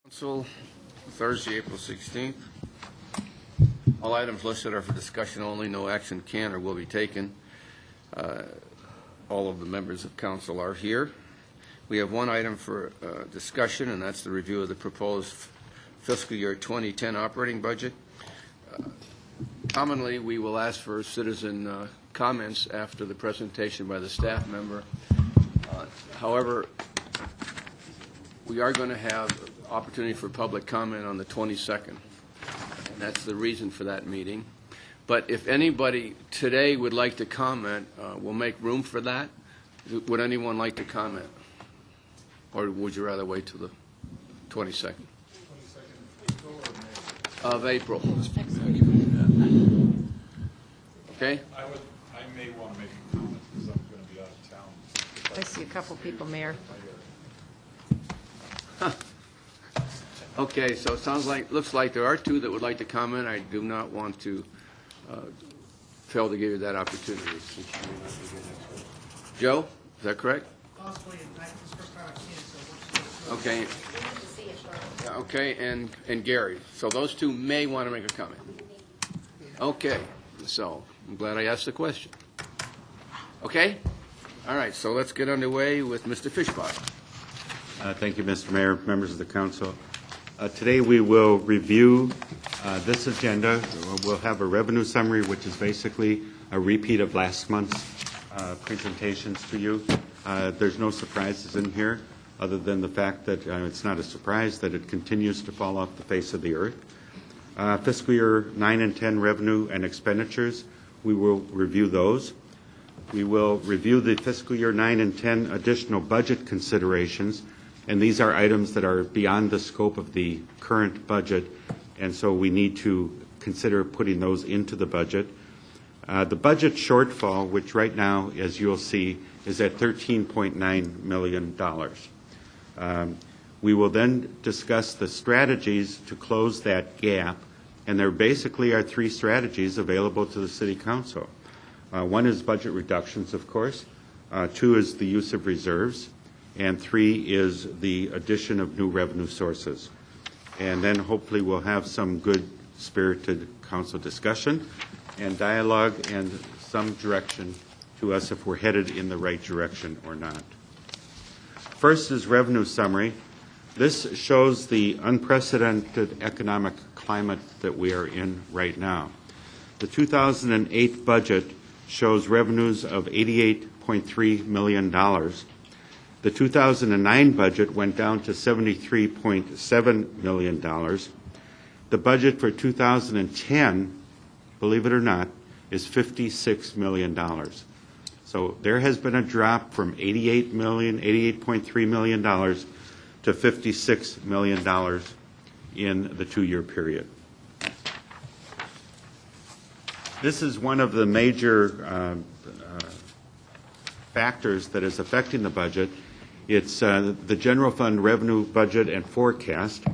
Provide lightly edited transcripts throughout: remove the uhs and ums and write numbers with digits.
Council, Thursday, April 16th. All items listed are for discussion only. No action can or will be taken. All of the members of council are here. We have one item for discussion, and that's the review of the proposed fiscal year 2010 operating budget. Commonly, we will ask for citizen comments after the presentation by the staff member. However, we are going to have opportunity for public comment on the 22nd. And that's the reason for that meeting. But if anybody today would like to comment, we'll make room for that. Would anyone like to comment? Or would you rather wait till the 22nd? 22nd of April. Okay? I may want to make a comment because I'm going to be out of town. I see a couple people, Mayor. Okay, so it looks like there are two that would like to comment. I do not want to fail to give you that opportunity. Joe, is that correct? Possibly, and this is the first time I've seen it, so Okay. Okay, and Gary. So those two may want to make a comment. Okay, so I'm glad I asked the question. Okay? All right, so let's get underway with Mr. Fishbottom. Thank you, Mr. Mayor, members of the council. Today we will review this agenda. We'll have a revenue summary, which is basically a repeat of last month's presentations to you. There's no surprises in here other than the fact that it's not a surprise that it continues to fall off the face of the earth. Fiscal year 9 and 10 revenue and expenditures, we will review those. We will review the fiscal year 9 and 10 additional budget considerations, and these are items that are beyond the scope of the current budget, and so we need to consider putting those into the budget. The budget shortfall, which right now, as you'll see, is at $13.9 million. We will then discuss the strategies to close that gap, and there basically are three strategies available to the City Council. One is budget reductions, of course. Two is the use of reserves. And three is the addition of new revenue sources. And then hopefully we'll have some good spirited council discussion and dialogue and some direction to us if we're headed in the right direction or not. First is revenue summary. This shows the unprecedented economic climate that we are in right now. The 2008 budget shows revenues of $88.3 million. The 2009 budget went down to $73.7 million. The budget for 2010, believe it or not, is $56 million. So there has been a drop from $88.3 million to $56 million in the 2-year period. This is one of the major factors that is affecting the budget. It's the general fund revenue budget and forecast.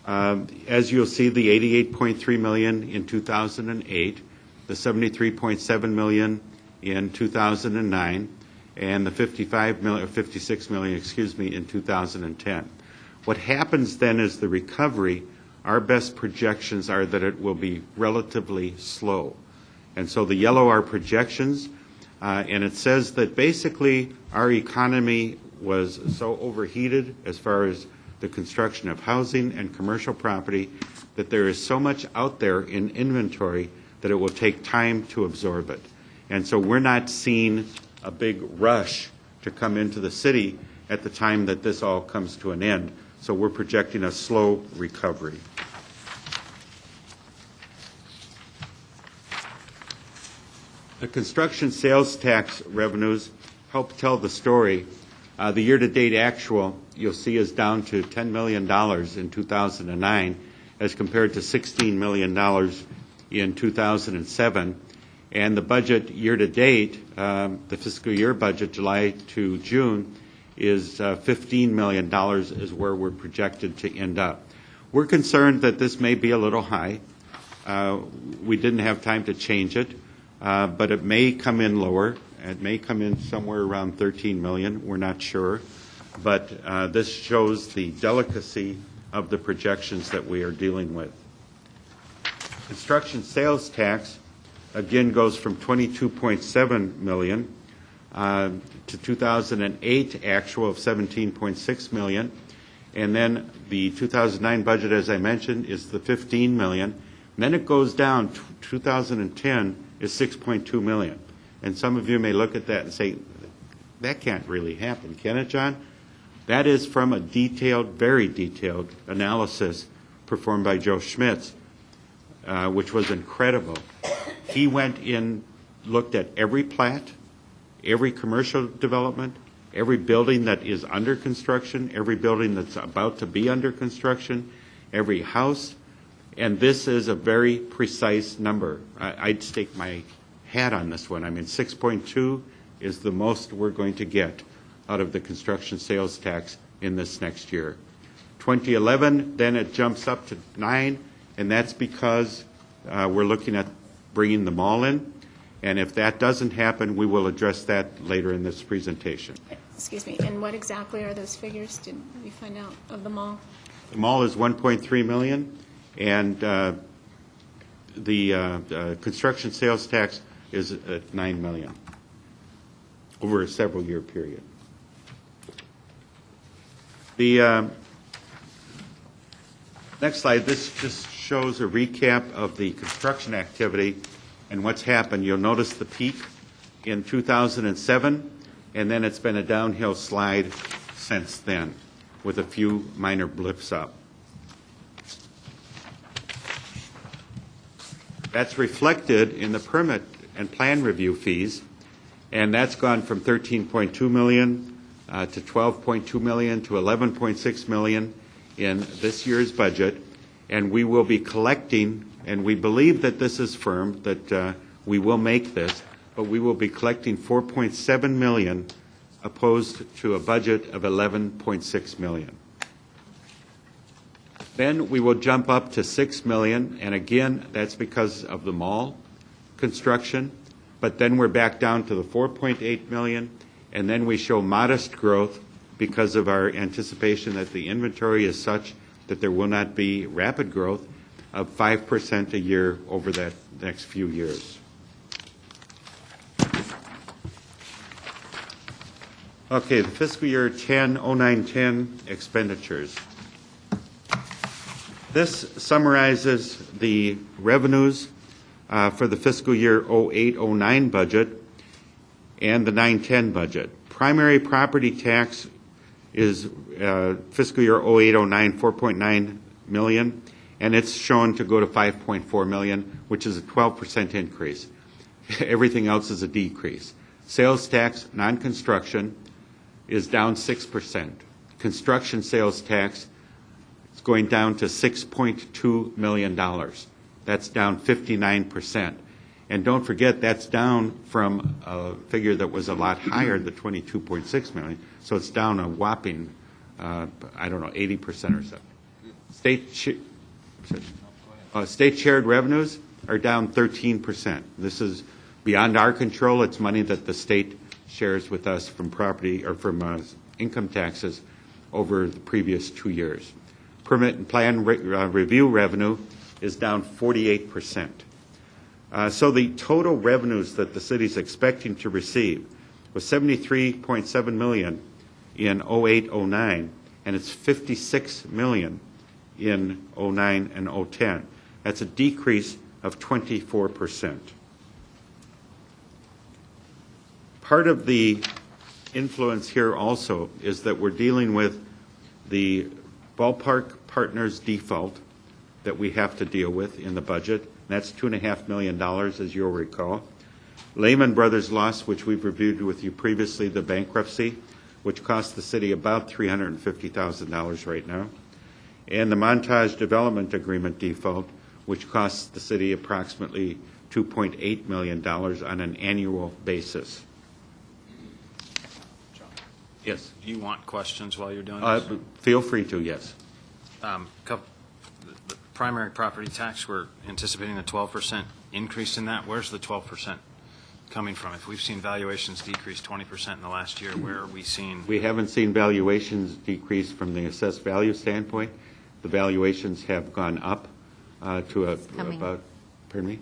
As you'll see, the $88.3 million in 2008, the $73.7 million in 2009, and the $56 million, in 2010. What happens then is the recovery. Our best projections are that it will be relatively slow. And so the yellow are projections, and it says that basically our economy was so overheated as far as the construction of housing and commercial property that there is so much out there in inventory that it will take time to absorb it. And so we're not seeing a big rush to come into the city at the time that this all comes to an end. So we're projecting a slow recovery. The construction sales tax revenues help tell the story. The year-to-date actual, you'll see, is down to $10 million in 2009 as compared to $16 million in 2007. And the budget year-to-date, the fiscal year budget, July to June, is $15 million is where we're projected to end up. We're concerned that this may be a little high. We didn't have time to change it, but it may come in lower. It may come in somewhere around $13 million. We're not sure. But this shows the delicacy of the projections that we are dealing with. Construction sales tax, again, goes from 22.7 million to 2008 actual of 17.6 million. And then the 2009 budget, as I mentioned, is the 15 million. And then it goes down. 2010 is 6.2 million. And some of you may look at that and say, that can't really happen, can it, John? That is from a detailed, very detailed analysis performed by Joe Schmitz, which was incredible. He went in, looked at every plat, every commercial development, every building that is under construction, every building that's about to be under construction, every house, and this is a very precise number. I'd stake my hat on this one. I mean, 6.2 is the most we're going to get out of the construction sales tax in this next year. 2011, then it jumps up to 9, and that's because we're looking at bringing the mall in. And if that doesn't happen, we will address that later in this presentation. Excuse me, and what exactly are those figures? Did we find out of the mall? The mall is 1.3 million, and the construction sales tax is at 9 million over a several-year period. The next slide, this just shows a recap of the construction activity and what's happened. You'll notice the peak in 2007, and then it's been a downhill slide since then with a few minor blips up. That's reflected in the permit and plan review fees, and that's gone from 13.2 million to 12.2 million to 11.6 million in this year's budget, and we will be collecting, and we believe that this is firm, that we will make this, but we will be collecting 4.7 million opposed to a budget of 11.6 million. Then we will jump up to 6 million, and again, that's because of the mall construction, but then we're back down to the 4.8 million, and then we show modest growth because of our anticipation that the inventory is such that there will not be rapid growth of 5% a year over that next few years. Okay, the fiscal year 09-10 expenditures. This summarizes the revenues for the fiscal year 08-09 budget and the 9-10 budget. Primary property tax is fiscal year 08-09, 4.9 million, and it's shown to go to 5.4 million, which is a 12% increase. Everything else is a decrease. Sales tax, non-construction, is down 6%. Construction sales tax is going down to $6.2 million. That's down 59%. And don't forget, that's down from a figure that was a lot higher, the 22.6 million. So it's down a whopping, 80% or so. State shared revenues are down 13%. This is beyond our control. It's money that the state shares with us from property or from income taxes over the previous 2 years. Permit and plan review revenue is down 48%. So the total revenues that the city is expecting to receive was $73.7 million in 08-09, and it's $56 million in 09 and 010. That's a decrease of 24%. Part of the influence here also is that we're dealing with the ballpark partners default that we have to deal with in the budget. That's $2.5 million, as you'll recall. Lehman Brothers loss, which we've reviewed with you previously, the bankruptcy, which cost the city about $350,000 right now. And the Montage Development Agreement default, which costs the city approximately $2.8 million on an annual basis. Yes. Do you want questions while you're doing this? Feel free to, yes. The primary property tax, we're anticipating a 12% increase in that. Where's the 12% coming from? If we've seen valuations decrease 20% in the last year, where are we seeing? We haven't seen valuations decrease from the assessed value standpoint. the valuations have gone up to coming. about, pardon me?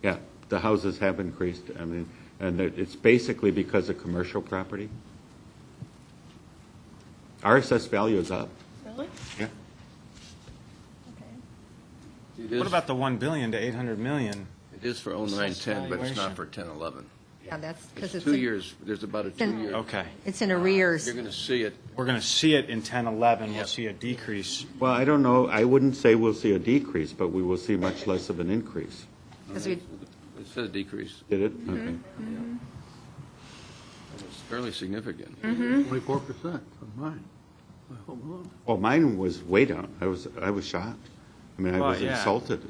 Yeah, the houses have increased. I mean, and it's basically because of commercial property. Our assessed value is up. Really? Yeah. Okay. It is- What about the 1 billion to 800 million? It is for 09-10, but it's not for 10-11. Yeah, that's because It's it's 2 years, there's about a in- 2-year. Okay. it's in arrears. You're going to see it. We're going to see it in 10-11. Yeah. We'll see a decrease. Well, I don't know. I wouldn't say we'll see a decrease, but we will see much less of an increase. 'Cause we- It says decrease. Did it? Okay. It's fairly significant. 24% on mine. Well, mine was way down. I was shocked. I mean, I Well, was yeah. insulted.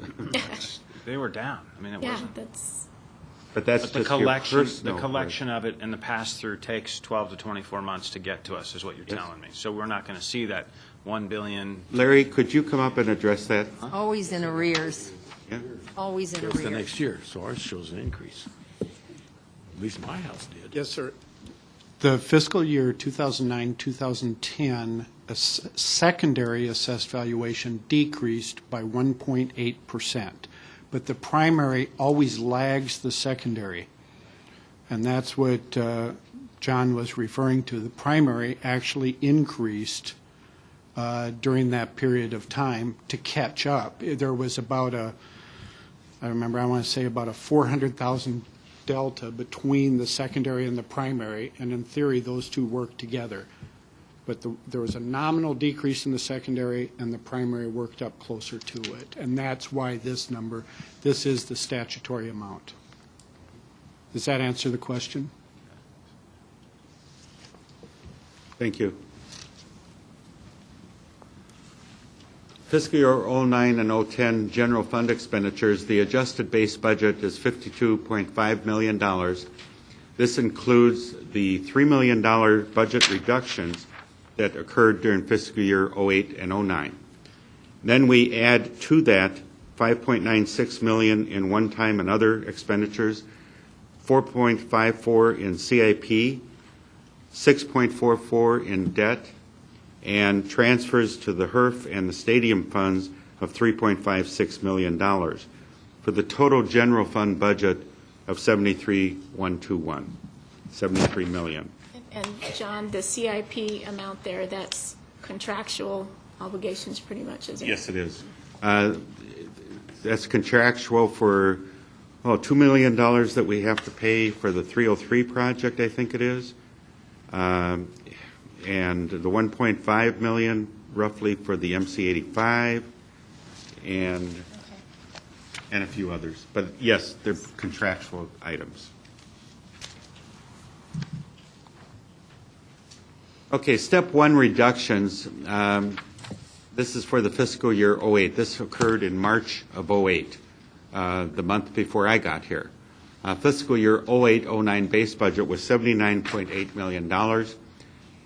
They were down. I mean, it Yeah, wasn't. that's, But that's But the just your collection, personal. the collection of it and the pass-through takes 12 to 24 months to get to us, is what you're Yes. telling me. So we're not going to see that 1 billion. Larry, could you come up and address that? Always in arrears, Yeah. always in It's the arrears. next year, so ours shows an increase. At least my house did. Yes, sir. The fiscal year 2009, 2010, secondary assessed valuation decreased by 1.8%, but the primary always lags the secondary. And that's what John was referring to. The primary actually increased during that period of time to catch up. There was about I want to say about a 400,000 delta between the secondary and the primary, and in theory, those two work together. But there was a nominal decrease in the secondary, and the primary worked up closer to it. And that's why this is the statutory amount. Does that answer the question? Thank you. Fiscal year 09 and 010 general fund expenditures, the adjusted base budget is $52.5 million. This includes the $3 million budget reductions that occurred during fiscal year 08 and 09. Then we add to that $5.96 million in one-time and other expenditures, $4.54 in CIP, $6.44 in debt, and transfers to the HERF and the stadium funds of $3.56 million for the total general fund budget of $73,121, $73 million. and John, the CIP amount there, that's contractual obligations pretty much, isn't it? Yes, it is. That's contractual for, $2 million that we have to pay for the 303 project, I think it is. And the 1.5 million roughly for the MC-85 and a few others. But yes, they're contractual items. Okay, step one reductions. This is for the fiscal year 08. This occurred in March of 08, the month before I got here. Fiscal year 08-09 base budget was $79.8 million.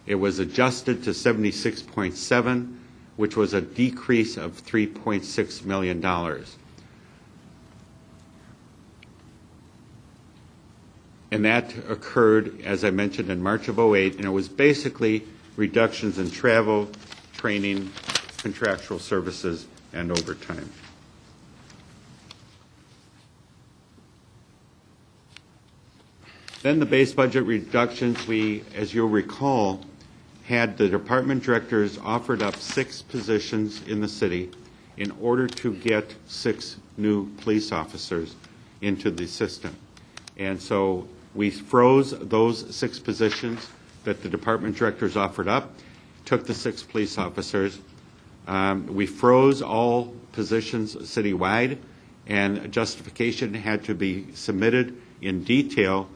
It was adjusted to 76.7, which was a decrease of $3.6 million. And that occurred, as I mentioned, in March of 08, and it was basically reductions in travel, training, contractual services, and overtime. Then the base budget reductions, we, as you'll recall, had the department directors offered up 6 positions in the city in order to get 6 new police officers into the system. And so we froze those 6 positions that the department directors offered up, took the 6 police officers. We froze all positions citywide, and justification had to be submitted in detail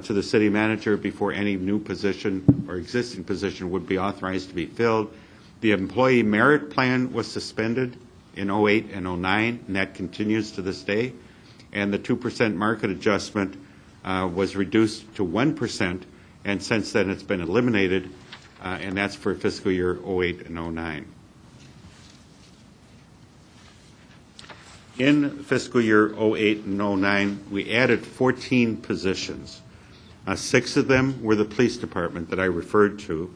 to the city manager before any new position or existing position would be authorized to be filled. The employee merit plan was suspended in 08 and 09, and that continues to this day. And the 2% market adjustment was reduced to 1%, and since then it's been eliminated, and that's for fiscal year 08 and 09. In fiscal year 08 and 09, we added 14 positions. 6 of them were the police department that I referred to,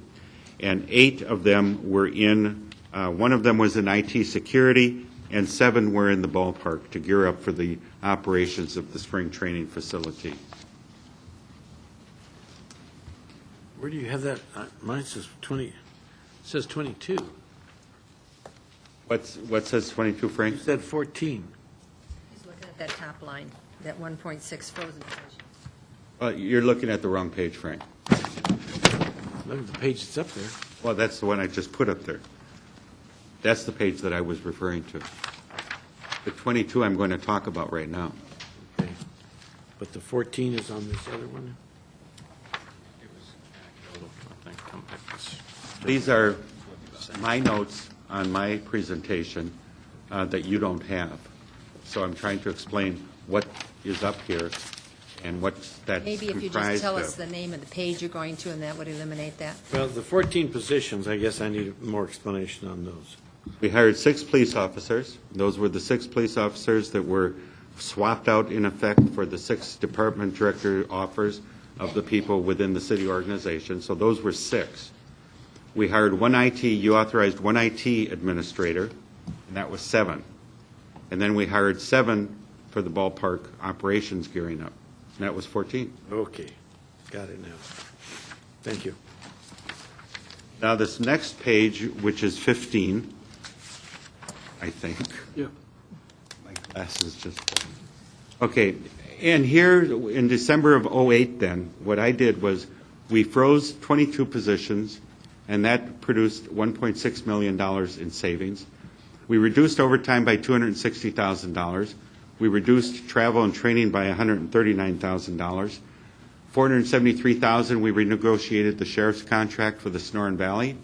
and 8 of them were in One of them was in IT security, and 7 were in the ballpark to gear up for the operations of the spring training facility. Where do you have that? Mine says 20, it says 22. What says 22, You Frank? said 14. He's looking at that top line, that 1.6 frozen position. You're looking at the wrong page, Frank. Look at the page that's up there. Well, that's the one I just put up there. That's the page that I was referring to. The 22 I'm going to talk about right now. Okay. But the 14 is on this other one? These are my notes on my presentation that you don't have. So I'm trying to explain what is up here and what that's Maybe if you just comprised tell us of. the name of the page you're going to, and that would eliminate that. Well, the 14 positions, I guess I need more explanation on those. We hired 6 police officers. Those were the 6 police officers that were swapped out in effect for the 6 department director offers of the people within the city organization. So those were 6. We hired you authorized one IT administrator, and that was 7. And then we hired 7 for the ballpark operations gearing up, and that was 14. Okay, got it now. Thank you. Now, this next page, which is 15, I think. Yeah. My glasses just... Okay, and here in December of '08 then, what I did was we froze 22 positions, and that produced $1.6 million in savings. We reduced overtime by $260,000. We reduced travel and training by $139,000. $473,000, we renegotiated the sheriff's contract for the Sonoran Valley.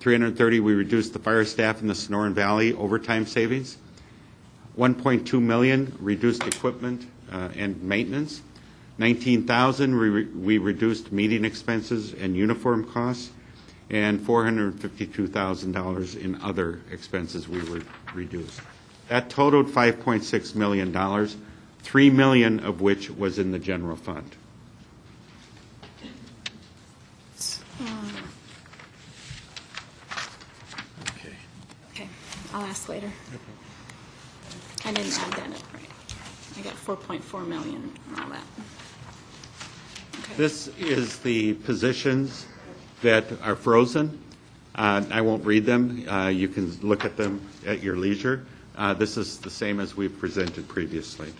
$330,000, we reduced the fire staff in the Sonoran Valley overtime savings. $1.2 million, reduced equipment and maintenance. $19,000, we reduced meeting expenses and uniform costs. And $452,000 in other expenses we were reduced. That totaled $5.6 million, $3 million of which was in the general fund. Okay. Okay, I'll ask later. I didn't add that up right. I got 4.4 million and all that. Okay. This is the positions that are frozen. I won't read them. You can look at them at your leisure. This is the same as we've presented previously.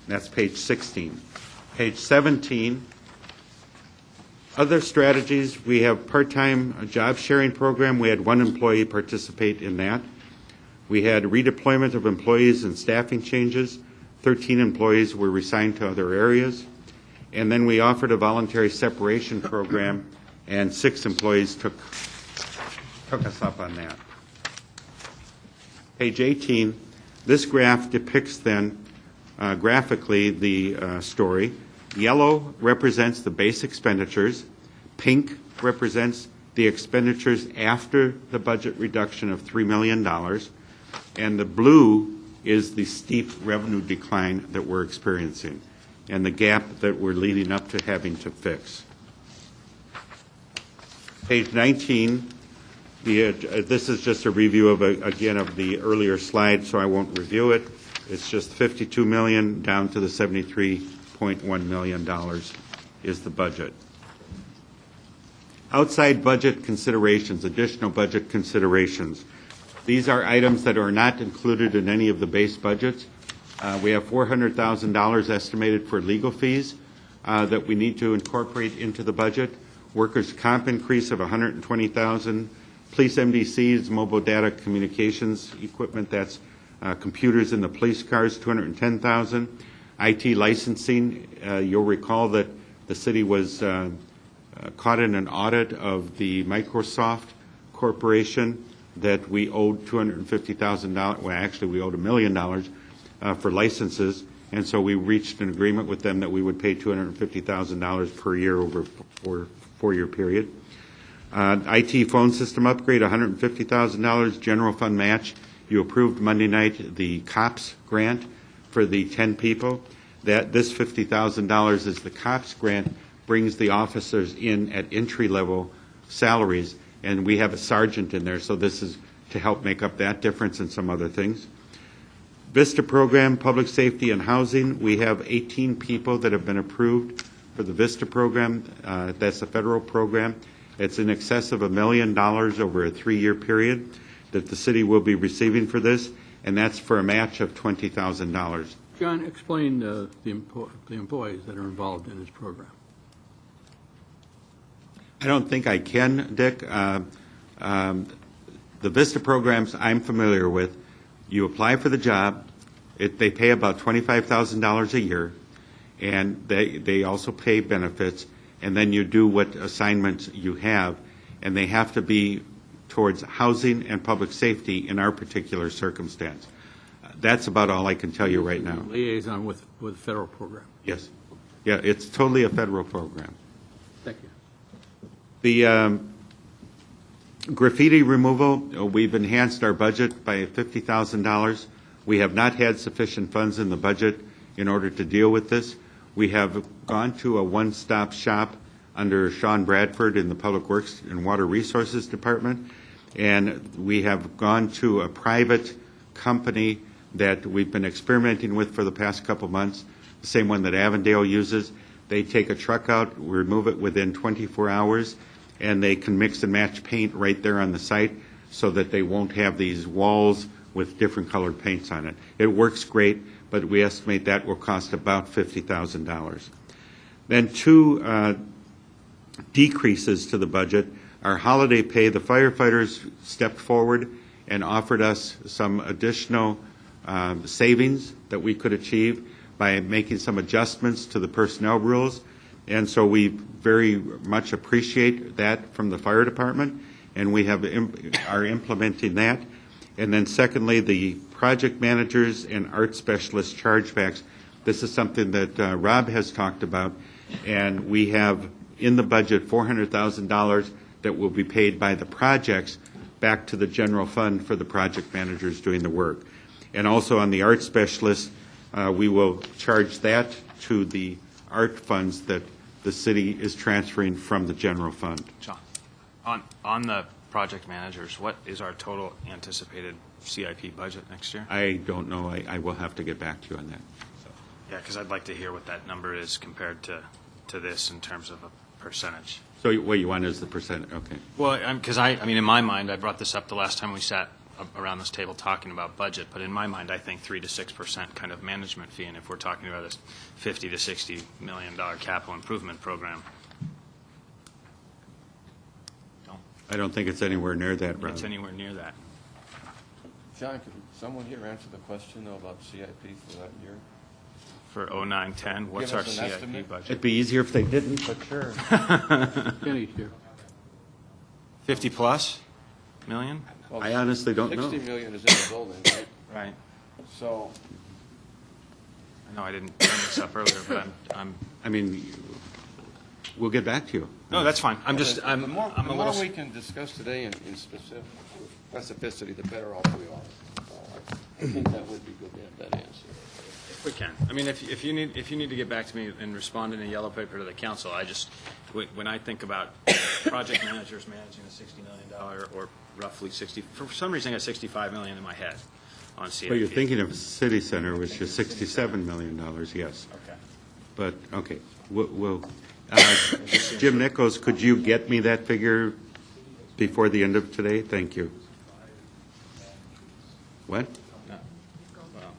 That's page 16. Page 17, other strategies. We have part-time job sharing program. We had 1 employee participate in that. We had redeployment of employees and staffing changes. 13 employees were reassigned to other areas. And then we offered a voluntary separation program, and 6 employees took us up on that. Page 18, this graph depicts then graphically the story. Yellow represents the base expenditures. Pink represents the expenditures after the budget reduction of $3 million. And the blue is the steep revenue decline that we're experiencing and the gap that we're leading up to having to fix. Page 19, this is just a review of, again, of the earlier slide, so I won't review it. It's just $52 million down to the $73.1 million is the budget. Outside budget considerations, additional budget considerations. These are items that are not included in any of the base budgets. We have $400,000 estimated for legal fees that we need to incorporate into the budget. Workers' comp increase of $120,000. Police MDCs, mobile data communications equipment, that's computers in the police cars, $210,000. IT licensing, you'll recall that the city was caught in an audit of the Microsoft Corporation that we owed $250,000. Well, actually, we owed $1 million for licenses, and so we reached an agreement with them that we would pay $250,000 per year over a 4-year period. IT phone system upgrade, $150,000. General fund match. You approved Monday night the COPS grant for the 10 people. This $50,000 is the COPS grant, brings the officers in at entry-level salaries and we have a sergeant in there, so this is to help make up that difference and some other things. VISTA program, public safety and housing, we have 18 people that have been approved for the VISTA program. That's a federal program. It's in excess of $1 million over a 3-year period that the city will be receiving for this, and that's for a match of $20,000. John, explain the employees that are involved in this program. I don't think I can, Dick. The VISTA programs I'm familiar with, you apply for the job, they pay about $25,000 a year, and they also pay benefits, and then you do what assignments you have, and they have to be towards housing and public safety in our particular circumstance. That's about all I can tell you right now. Liaison with the federal program. Yes. Yeah, it's totally a federal program. Thank you. The graffiti removal, we've enhanced our budget by $50,000. We have not had sufficient funds in the budget in order to deal with this. We have gone to a one-stop shop under Sean Bradford in the Public Works and Water Resources Department, and we have gone to a private company that we've been experimenting with for the past couple months, the same one that Avondale uses. They take a truck out, remove it within 24 hours, and they can mix and match paint right there on the site so that they won't have these walls with different colored paints on it. It works great, but we estimate that will cost about $50,000. Then two decreases to the budget. Our holiday pay, the firefighters stepped forward and offered us some additional savings that we could achieve by making some adjustments to the personnel rules. And so we very much appreciate that from the fire department, and we are implementing that. And then secondly, the project managers and art specialist chargebacks. This is something that Rob has talked about, and we have in the budget $400,000 that will be paid by the projects back to the general fund for the project managers doing the work. And also on the art specialist, we will charge that to the art funds that the city is transferring from the general fund. John, on the project managers, what is our total anticipated CIP budget next year? I don't know. I will have to get back to you on that. Yeah, because I'd like to hear what that number is compared to this in terms of a percentage. So what you want is the percent, okay. Well, because I mean, in my mind, I brought this up the last time we sat around this table talking about budget, but in my mind, I think 3 to 6% kind of management fee, and if we're talking about this $50 to $60 million capital improvement program, I don't think it's anywhere near that, Rob. it's anywhere near that. John, could someone here answer the question, though, about CIP for that year? For 09-10, what's Give our us an CIP estimate. budget? It'd be easier if they didn't, but sure. Kenny here. 50 plus million? Well, I honestly don't know. 60 million is in the building, right? Right. So, I know I didn't bring this up earlier, but I'm I mean, we'll get back to you. no, that's fine. I'm the more a little. we can discuss today in specificity, the better off we are. I think that would be good to have that answer. We can. I mean, if you need to get back to me and respond in a yellow paper to the council, when I think about project managers managing a $60 million or roughly 60, for some reason I got $65 million in my head on CIP. Well, you're thinking of City Center, which is $67 million, yes. Okay. But, okay, we'll Jim Nichols, could you get me that figure before the end of today? Thank you. What? No. Well,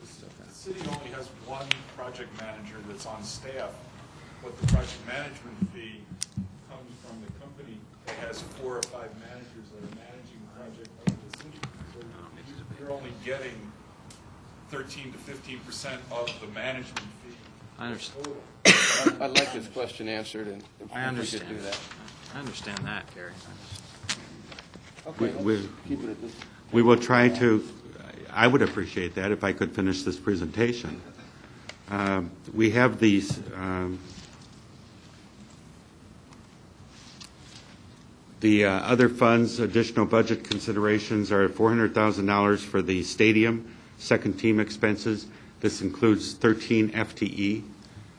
The city only has one project manager that's on staff, but the project management fee comes from the company that has 4 or 5 managers that are managing the project of the city. So you're only getting 13 to 15% of the management fee. I understand. Total. I'd like this question answered, and if I we understand. could do that. I understand that, Gary. Okay, We- let's keep it at this. We will try to, I would appreciate that if I could finish this presentation. We have these, the other funds, additional budget considerations are $400,000 for the stadium, second team expenses. This includes 13 FTE.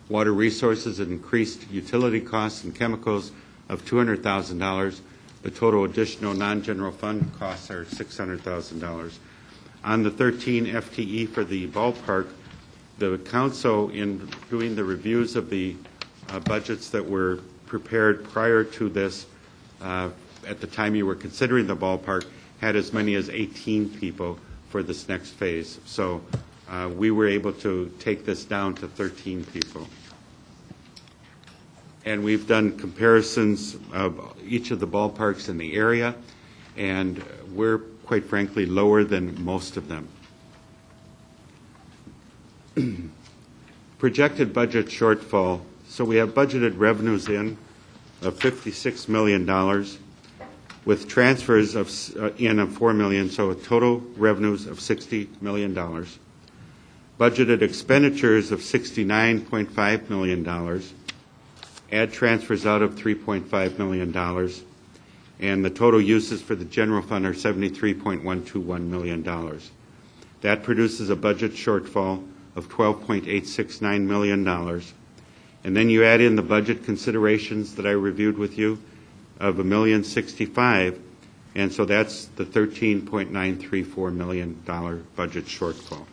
Water resources and increased utility costs and chemicals of $200,000. The total additional non-general fund costs are $600,000. On the 13 FTE for the ballpark, the council, in doing the reviews of the budgets that were prepared prior to this, at the time you were considering the ballpark, had as many as 18 people for this next phase. So we were able to take this down to 13 people. And we've done comparisons of each of the ballparks in the area, and we're, quite frankly, lower than most of them. Projected budget shortfall. So we have budgeted revenues in of $56 million with transfers of $4 million, so total revenues of $60 million. Budgeted expenditures of $69.5 million. Add transfers out of $3.5 million. And the total uses for the general fund are $73.121 million. That produces a budget shortfall of $12.869 million. And then you add in the budget considerations that I reviewed with you of $1,065,000, and so that's the $13.934 million budget shortfall.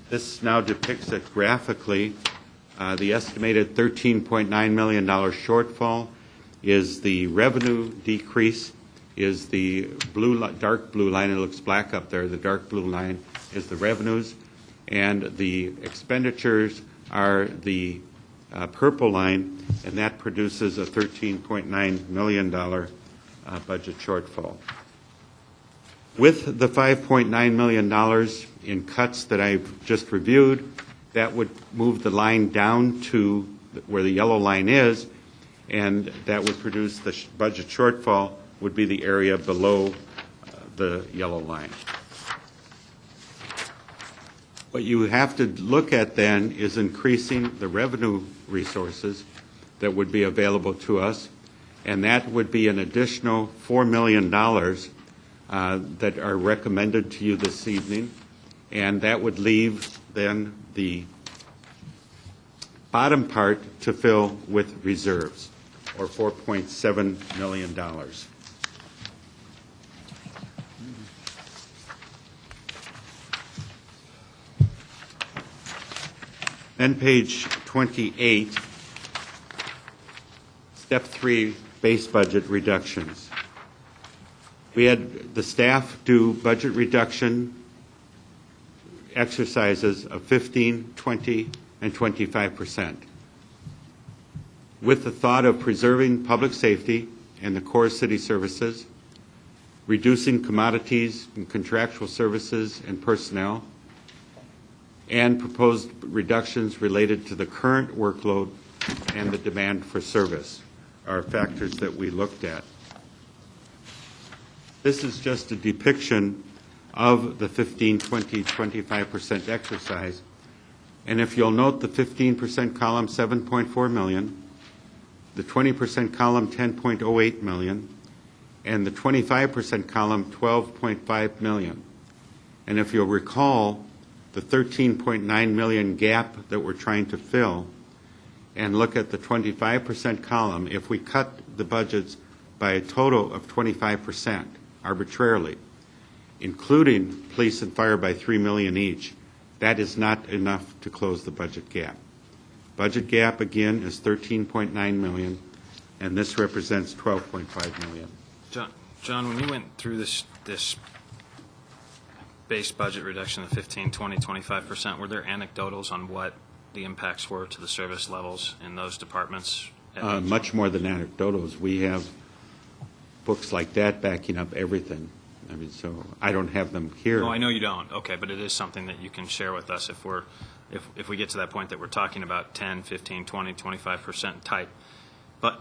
This now depicts it graphically. The estimated $13.9 million shortfall is the revenue decrease, is the dark blue line. It looks black up there. The dark blue line is the revenues, and the expenditures are the purple line, and that produces a $13.9 million budget shortfall. With the $5.9 million in cuts that I've just reviewed, that would move the line down to where the yellow line is, and that would produce the budget shortfall would be the area below the yellow line. What you have to look at then is increasing the revenue resources that would be available to us, and that would be an additional $4 million that are recommended to you this evening, and that would leave then the bottom part to fill with reserves, or $4.7 million. Then page 28, step 3, base budget reductions. We had the staff do budget reduction exercises of 15, 20, and 25%. With the thought of preserving public safety and the core city services, reducing commodities and contractual services and personnel, and proposed reductions related to the current workload and the demand for service are factors that we looked at. This is just a depiction of the 15, 20, 25% exercise. And if you'll note the 15% column, $7.4 million, the 20% column, $10.08 million, and the 25% column, $12.5 million. And if you'll recall, the $13.9 million gap that we're trying to fill, and look at the 25% column, if we cut the budgets by a total of 25% arbitrarily, including police and fire by $3 million each, that is not enough to close the budget gap. Budget gap, again, is $13.9 million, and this represents $12.5 million. John, when you went through this base budget reduction of 15, 20, 25%, were there anecdotals on what the impacts were to the service levels in those departments? Much more than anecdotals. We have books like that backing up everything. I mean, so I don't have them here. No, I know you don't. Okay, but it is something that you can share with us if we get to that point that we're talking about 10, 15, 20, 25% type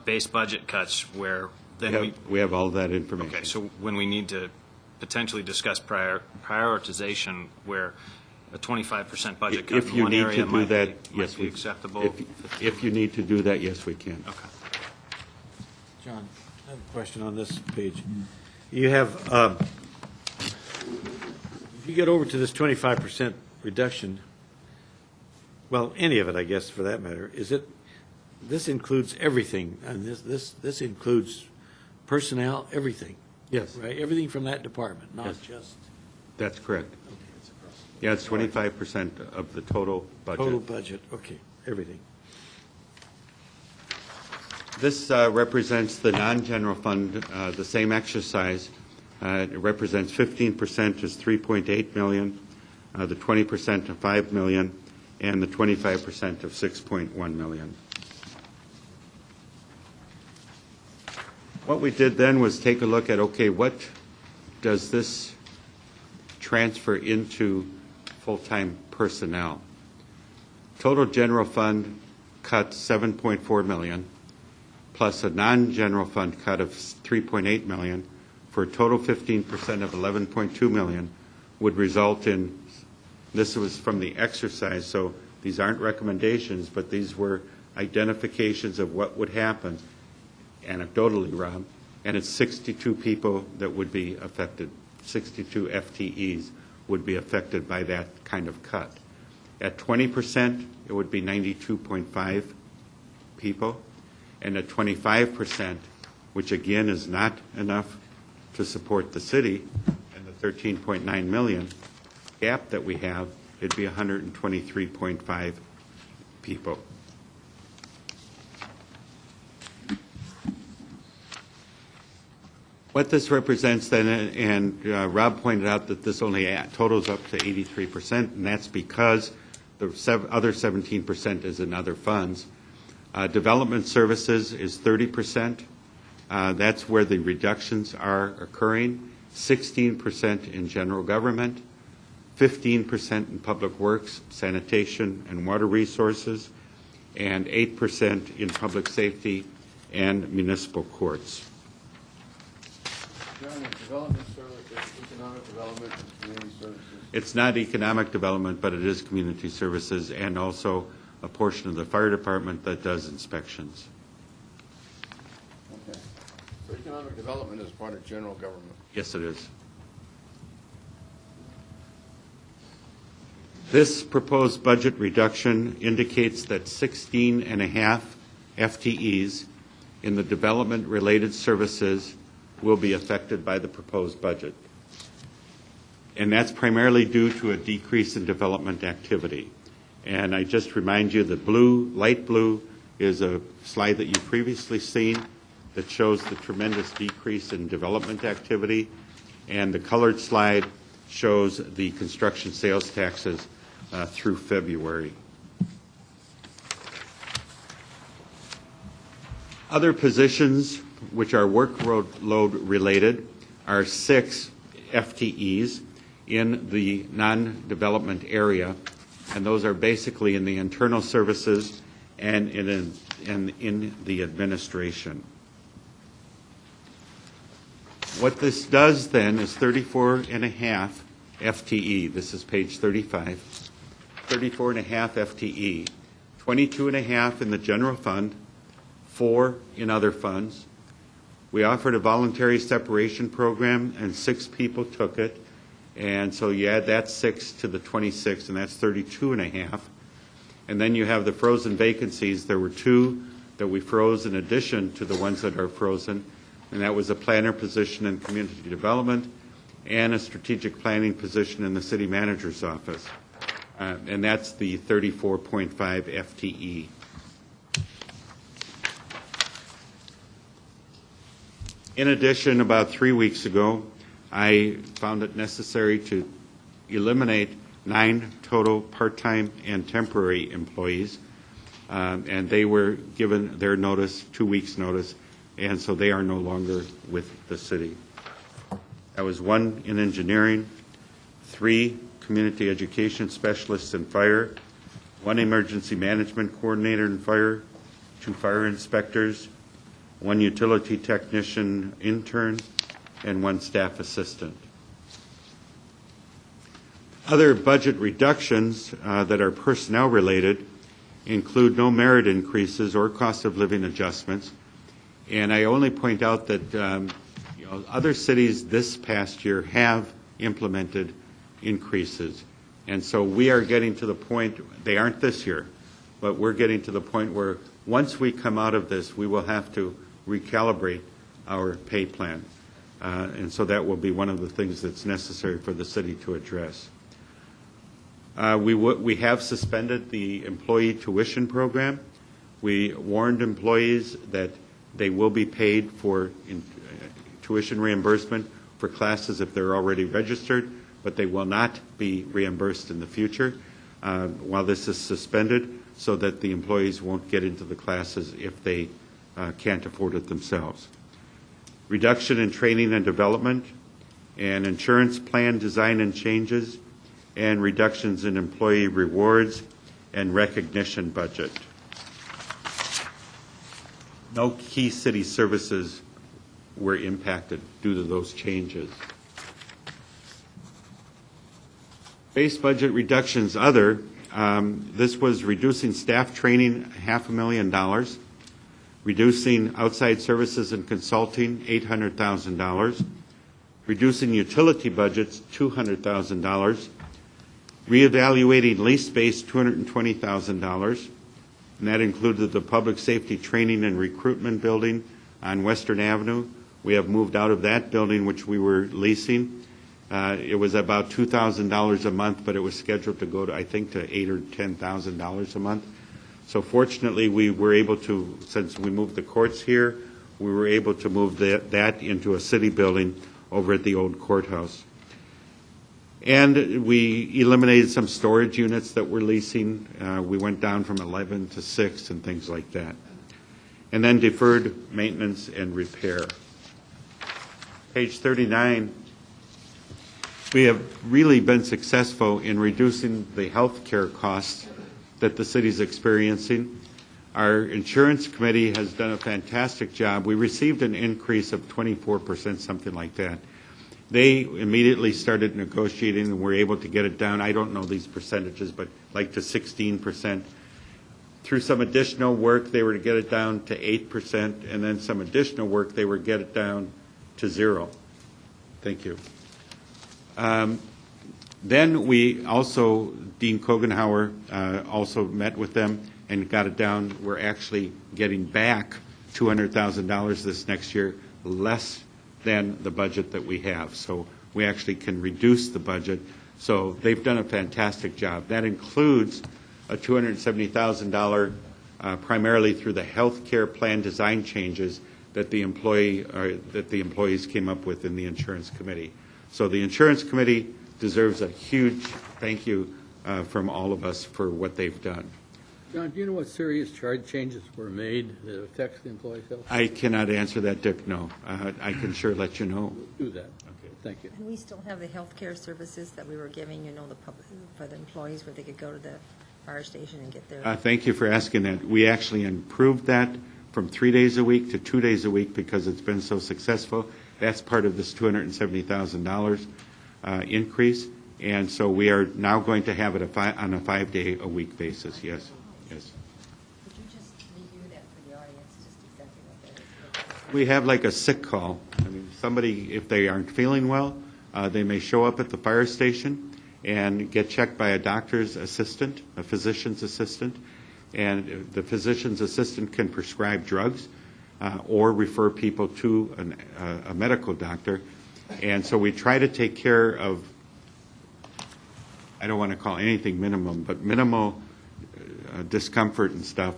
base budget cuts where then we have all that information. Okay, so when we need to potentially discuss prioritization where a 25% budget cut in one area might be acceptable. If you need to do that, yes, we can. Okay. John, I have a question on this page. You have, if you get over to this 25% reduction, well, any of it, I guess, for that matter, is it this includes everything, and this includes personnel, everything, Yes, right? Everything from that department, not Yes. just, that's correct. okay, it's across. Yeah, it's 25% of the total budget. Total budget, okay, everything. This represents the non-general fund, the same exercise. It represents 15% is 3.8 million, the 20% of 5 million, and the 25% of 6.1 million. What we did then was take a look at, okay, what does this transfer into full-time personnel? Total general fund cut 7.4 million, plus a non-general fund cut of 3.8 million, for a total 15% of 11.2 million, would result in, this was from the exercise, so these aren't recommendations, but these were identifications of what would happen, anecdotally, Rob, and it's 62 people that would be affected, 62 FTEs would be affected by that kind of cut. At 20%, it would be 92.5 people, and at 25%, which again is not enough to support the city, and the 13.9 million gap that we have, it'd be 123.5 people. What this represents then, and Rob pointed out that this only totals up to 83%, and that's because the other 17% is in other funds. Development services is 30%. That's where the reductions are occurring. 16% in general government, 15% in public works, sanitation, and water resources, and 8% in public safety and municipal courts. Development services, economic development, and community services. It's not economic development, but it is community services, and also a portion of the fire department that does inspections. Okay. So economic development is part of general government. Yes, it is. This proposed budget reduction indicates that 16 and a half FTEs in the development-related services will be affected by the proposed budget. And that's primarily due to a decrease in development activity. And I just remind you, the blue, light blue, is a slide that you've previously seen that shows the tremendous decrease in development activity. And the colored slide shows the construction sales taxes through February. Other positions which are workload related are 6 FTEs in the non-development area, and those are basically in the internal services and in the administration. What this does then is 34 and a half FTE. This is page 35. 34 and a half FTE. 22 and a half in the general fund, 4 in other funds. We offered a voluntary separation program, and 6 people took it. And so you add that 6 to the 26, and that's 32 and a half. And then you have the frozen vacancies. There were 2 that we froze in addition to the ones that are frozen, and that was a planner position in community development and a strategic planning position in the city manager's office. And that's the 34.5 FTE. In addition, about 3 weeks ago, I found it necessary to eliminate 9 total part-time and temporary employees, and they were given their notice, 2 weeks' notice, and so they are no longer with the city. That was 1 in engineering, 3 community education specialists in fire, 1 emergency management coordinator in fire, 2 fire inspectors, 1 utility technician intern, and 1 staff assistant. Other budget reductions that are personnel related include no merit increases or cost of living adjustments. And I only point out that other cities this past year have implemented increases. And so we are getting to the point, they aren't this year, but we're getting to the point where Once we come out of this, we will have to recalibrate our pay plan. And so that will be one of the things that's necessary for the city to address. We have suspended the employee tuition program. We warned employees that they will be paid for tuition reimbursement for classes if they're already registered, but they will not be reimbursed in the future while this is suspended, so that the employees won't get into the classes if they can't afford it themselves. Reduction in training and development, and insurance plan design and changes, and reductions in employee rewards and recognition budget. No key city services were impacted due to those changes. Base budget reductions other, this was reducing staff training $500,000, reducing outside services and consulting $800,000, reducing utility budgets $200,000, reevaluating lease space $220,000, and that included the public safety training and recruitment building on Western Avenue. We have moved out of that building, which we were leasing. It was about $2,000 a month, but it was scheduled to go to, I think, to $8,000 or $10,000 a month. So fortunately, we were able to, since we moved the courts here, we were able to move that into a city building over at the old courthouse. And we eliminated some storage units that we're leasing. We went down from 11 to 6 and things like that. And then deferred maintenance and repair. Page 39, we have really been successful in reducing the health care costs that the city's experiencing. Our insurance committee has done a fantastic job. We received an increase of 24%, something like that. They immediately started negotiating and were able to get it down. I don't know these percentages, but like to 16%. Through some additional work, they were to get it down to 8%, and then some additional work, they were to get it down to 0. Thank you. Then we also, Dean Kogenhauer also met with them and got it down. We're actually getting back $200,000 this next year, less than the budget that we have. So we actually can reduce the budget. So they've done a fantastic job. That includes a $270,000 primarily through the health care plan design changes that the employees came up with in the insurance committee. So the insurance committee deserves a huge thank you from all of us for what they've done. John, do you know what serious charge changes were made that affects the employee's health? I cannot answer that, Dick, no. I can sure let you know. Do that. Okay, thank you. And we still have the health care services that we were giving, the public, for the employees, where they could go to the fire station and get their... Thank you for asking that. We actually improved that from 3 days a week to 2 days a week because it's been so successful. That's part of this $270,000 increase. And so we are now going to have it on a 5-day-a-week basis, yes. Yes. Could you just review that for the audience, just exactly what that is? We have like a sick call. I mean, somebody, if they aren't feeling well, they may show up at the fire station and get checked by a doctor's assistant, a physician's assistant, and the physician's assistant can prescribe drugs or refer people to a medical doctor. And so we try to take care of, I don't want to call anything minimum, but minimal discomfort and stuff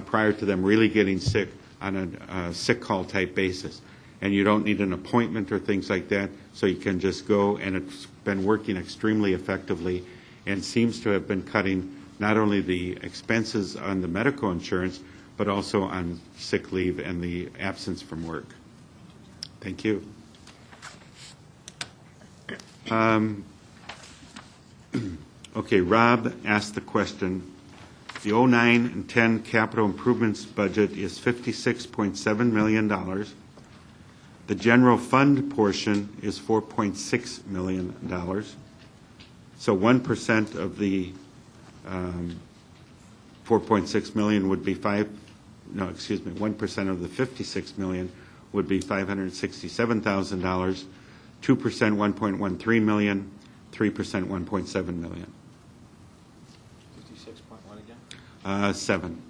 prior to them really getting sick on a sick call type basis. And you don't need an appointment or things like that, so you can just go, and it's been working extremely effectively and seems to have been cutting not only the expenses on the medical insurance, but also on sick leave and the absence from work. Thank you. Okay, Rob asked the question. The 09 and 10 capital improvements budget is $56.7 million. The general fund portion is $4.6 million. So 1% of the 4.6 million would be 1% of the 56 million would be $567,000, 2% $1.13 million, 3% $1.7 million. 56.1 again? 7.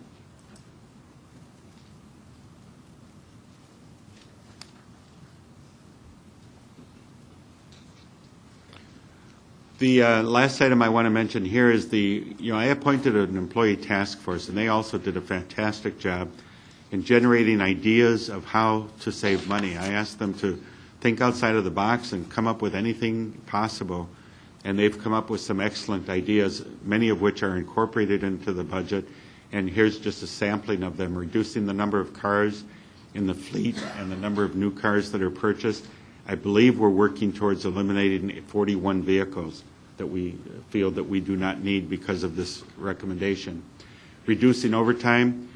The last item I want to mention here is I appointed an employee task force, and they also did a fantastic job in generating ideas of how to save money. I asked them to think outside of the box and come up with anything possible, and they've come up with some excellent ideas, many of which are incorporated into the budget, and here's just a sampling of them: reducing the number of cars in the fleet and the number of new cars that are purchased. I believe we're working towards eliminating 41 vehicles that we feel that we do not need because of this recommendation. Reducing overtime.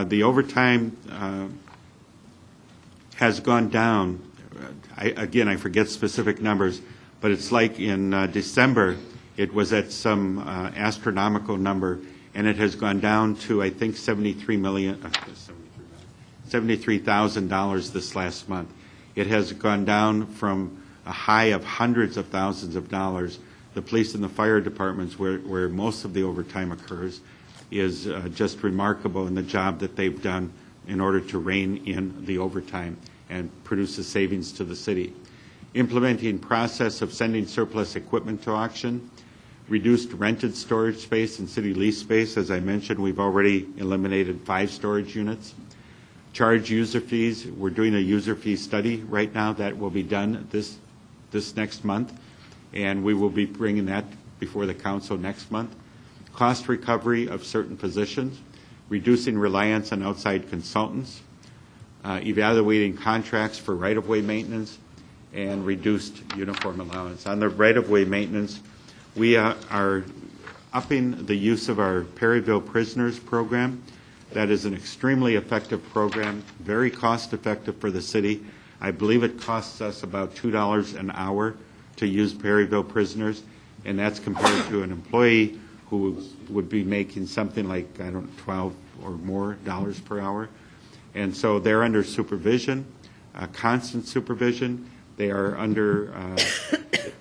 The overtime has gone down. I forget specific numbers, but it's like in December, it was at some astronomical number, and it has gone down to, I think, $73,000 this last month. It has gone down from a high of hundreds of thousands of dollars. The police and the fire departments, where most of the overtime occurs, is just remarkable in the job that they've done in order to rein in the overtime and produce the savings to the city. Implementing process of sending surplus equipment to auction. Reduced rented storage space and city lease space. As I mentioned, we've already eliminated 5 storage units. Charge user fees. We're doing a user fee study right now that will be done this next month, and we will be bringing that before the council next month. Cost recovery of certain positions. Reducing reliance on outside consultants. Evaluating contracts for right-of-way maintenance, and reduced uniform allowance. On the right-of-way maintenance, we are upping the use of our Perryville Prisoners program. That is an extremely effective program, very cost-effective for the city. I believe it costs us about $2 an hour to use Perryville Prisoners, and that's compared to an employee who would be making something like, I don't know, $12 or more dollars per hour. And so they're under supervision, constant supervision. They are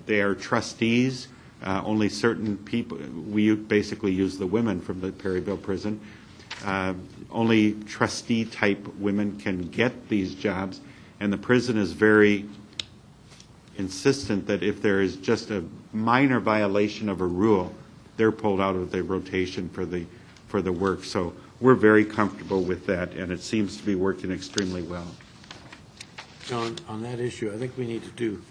they are trustees. Only certain people, we basically use the women from the Perryville prison. Only trustee-type women can get these jobs, and the prison is very insistent that if there is just a minor violation of a rule, they're pulled out of the rotation for the work. So we're very comfortable with that, and it seems to be working extremely well. John, on that issue, I think we need to do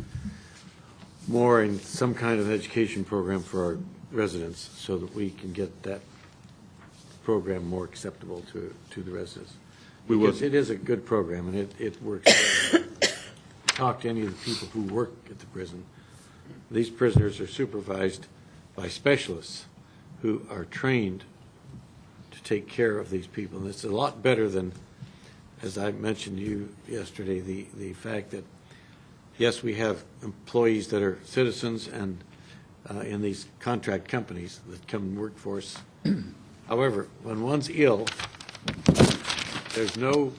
more in some kind of education program for our residents so that we can get that program more acceptable to the residents. We will. Because it is a good program, and it works very well. Talk to any of the people who work at the prison. These prisoners are supervised by specialists who are trained to take care of these people. And it's a lot better than, as I mentioned to you yesterday, the fact that, yes, we have employees that are citizens and in these contract companies that come and work for us. However, when one's ill, there's no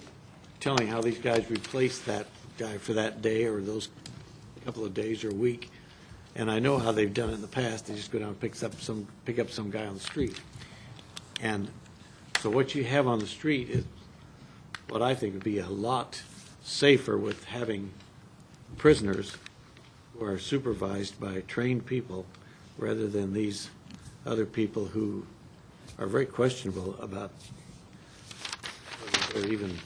telling how these guys replace that guy for that day or those couple of days or a week. And I know how they've done it in the past. They just go down and pick up some guy on the street. And so what you have on the street is what I think would be a lot safer with having prisoners who are supervised by trained people rather than these other people who are very questionable about whether they're even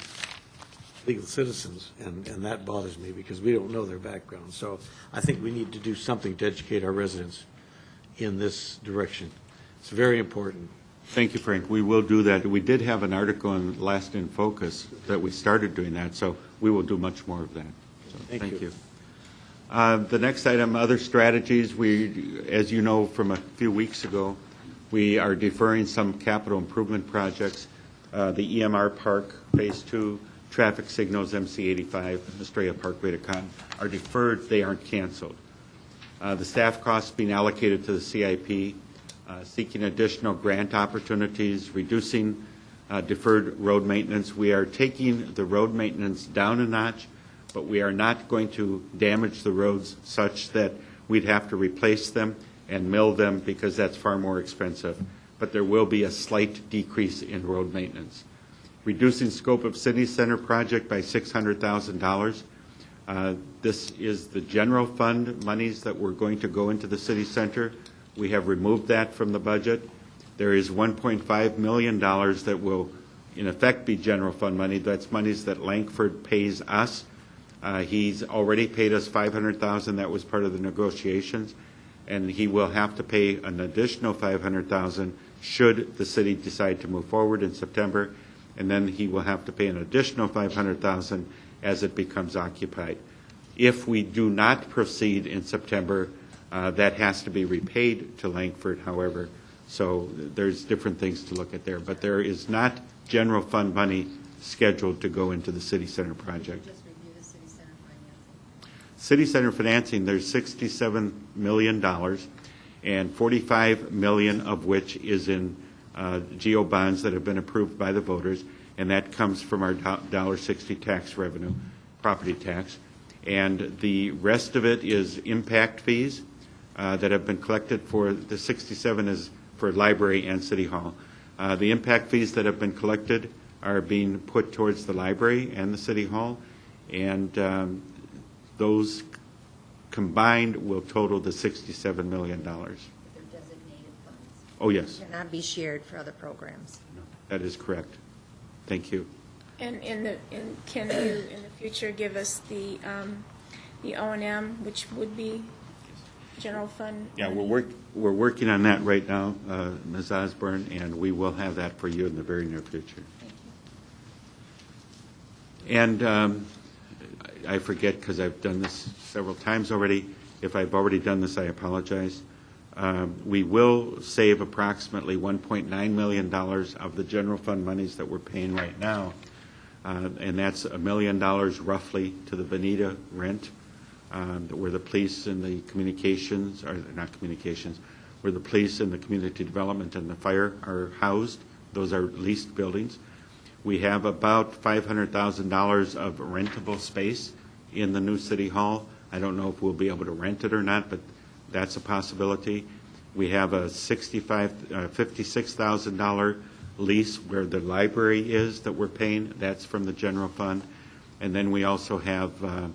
legal citizens, and that bothers me because we don't know their background. So I think we need to do something to educate our residents in this direction. It's very important. Thank you, Frank. We will do that. We did have an article in Last in Focus that we started doing that, so we will do much more of that. So, thank you. The next item, other strategies. We, as you know from a few weeks ago, we are deferring some capital improvement projects. The EMR Park Phase 2, traffic signals, MC85, Estrella Parkway to Cotton, are deferred. They aren't canceled. The staff costs being allocated to the CIP, seeking additional grant opportunities, reducing deferred road maintenance. We are taking the road maintenance down a notch, but we are not going to damage the roads such that we'd have to replace them and mill them because that's far more expensive. But there will be a slight decrease in road maintenance. Reducing scope of city center project by $600,000. This is the general fund monies that were going to go into the city center. We have removed that from the budget. There is $1.5 million that will, in effect, be general fund money. That's monies that Langford pays us. He's already paid us $500,000. That was part of the negotiations. And he will have to pay an additional $500,000 should the city decide to move forward in September. And then he will have to pay an additional $500,000 as it becomes occupied. If we do not proceed in September, that has to be repaid to Langford, however. So there's different things to look at there. But there is not general fund money scheduled to go into the city center project. Just review the city center financing. City center financing, there's $67 million, and $45 million of which is in GO bonds that have been approved by the voters, and that comes from our $1.60 tax revenue, property tax. And the rest of it is impact fees that have been collected for the 67 is for library and city hall. The impact fees that have been collected are being put towards the library and the city hall, and those combined will total the $67 million. They're designated funds. Oh, yes, Cannot be shared for other programs. that is correct. Thank you. And can you, in the future, give us the O&M, which would be general fund? Yeah, we're working on that right now, Ms. Osborne, and we will have that for you in the very near future. Thank you. And I forget, because I've done this several times already. If I've already done this, I apologize. We will save approximately $1.9 million of the general fund monies that we're paying right now, and that's $1 million roughly to the Veneta rent, where the police and the communications, or not communications, where the police and the community development and the fire are housed. Those are leased buildings. We have about $500,000 of rentable space in the new city hall. I don't know if we'll be able to rent it or not, but that's a possibility. We have a $56,000 lease where the library is that we're paying. That's from the general fund. And then we also have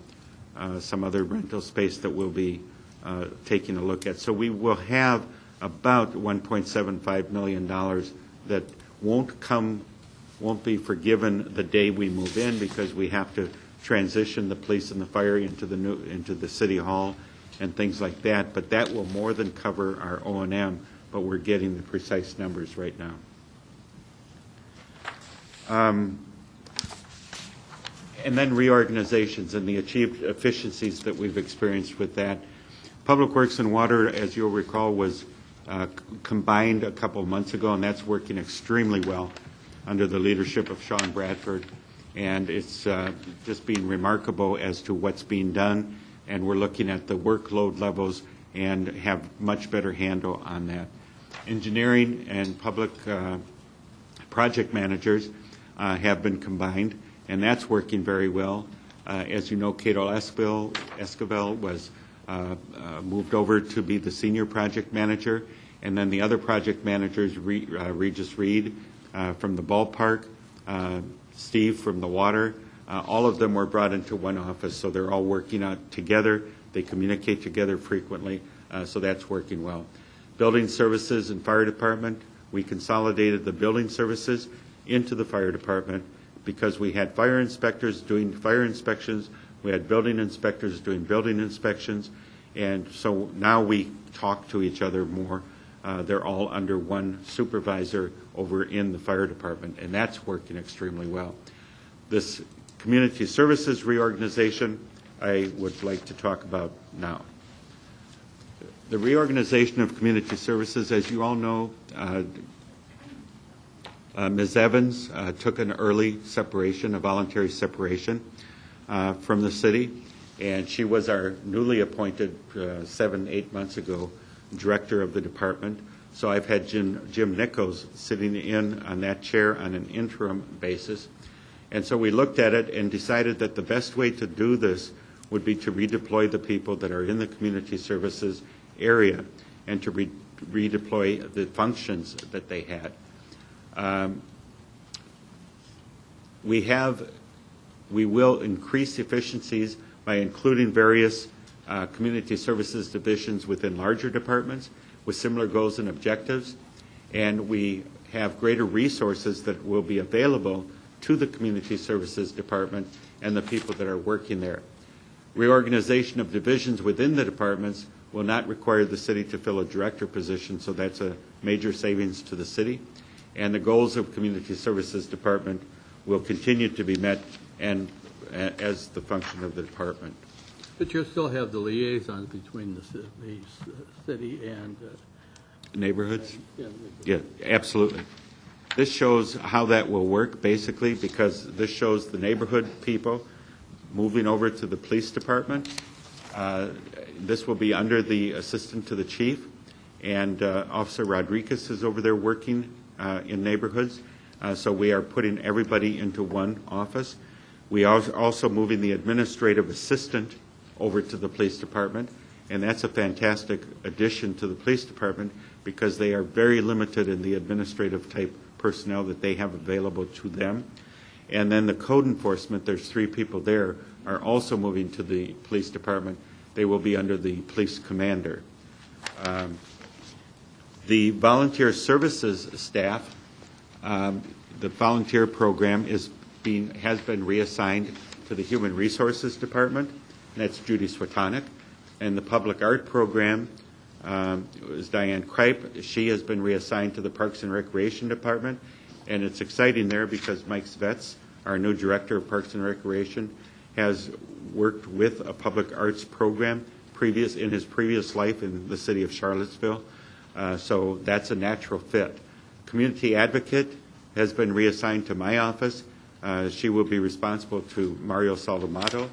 some other rental space that we'll be taking a look at. So we will have about $1.75 million that won't be forgiven the day we move in, because we have to transition the police and the fire into the city hall and things like that. But that will more than cover our O&M, but we're getting the precise numbers right now. And then reorganizations and the achieved efficiencies that we've experienced with that. Public Works and Water, as you'll recall, was combined a couple of months ago, and that's working extremely well under the leadership of Sean Bradford. And it's just been remarkable as to what's being done, and we're looking at the workload levels and have much better handle on that. Engineering and public project managers have been combined, and that's working very well. As you know, Cato Esquivel was moved over to be the senior project manager, and then the other project managers, Regis Reed from the ballpark, Steve from the water, all of them were brought into one office, so they're all working out together. They communicate together frequently, so that's working well. Building services and fire department, we consolidated the building services into the fire department because we had fire inspectors doing fire inspections, we had building inspectors doing building inspections, and so now we talk to each other more. They're all under one supervisor over in the fire department, and that's working extremely well. This community services reorganization I would like to talk about now. The reorganization of community services, as you all know, Ms. Evans took an early separation, a voluntary separation from the city, and she was our newly appointed 7-8 months ago director of the department. So I've had Jim Nichols sitting in on that chair on an interim basis. And so we looked at it and decided that the best way to do this would be to redeploy the people that are in the community services area and to redeploy the functions that they had. We will increase efficiencies by including various community services divisions within larger departments with similar goals and objectives, and we have greater resources that will be available to the community services department and the people that are working there. Reorganization of divisions within the departments will not require the city to fill a director position, so that's a major savings to the city. And the goals of community services department will continue to be met and as the function of the department. But you'll still have the liaisons between the city and... Neighborhoods? yeah, Yeah, absolutely. This shows how that will work, basically, because this shows the neighborhood people moving over to the police department. This will be under the assistant to the chief, and Officer Rodriguez is over there working in neighborhoods. So we are putting everybody into one office. We are also moving the administrative assistant over to the police department, and that's a fantastic addition to the police department because they are very limited in the administrative type personnel that they have available to them. And then the code enforcement, there's 3 people there, are also moving to the police department. They will be under the police commander. The volunteer services staff, the volunteer program has been reassigned to the Human Resources Department, and that's Judy Swatonic. And the public art program is Diane Kripe. She has been reassigned to the Parks and Recreation Department, and it's exciting there because Mike Svets, our new director of Parks and Recreation, has worked with a public arts program in his previous life in the city of Charlottesville. So that's a natural fit. Community advocate has been reassigned to my office. She will be responsible to Mario Salamato,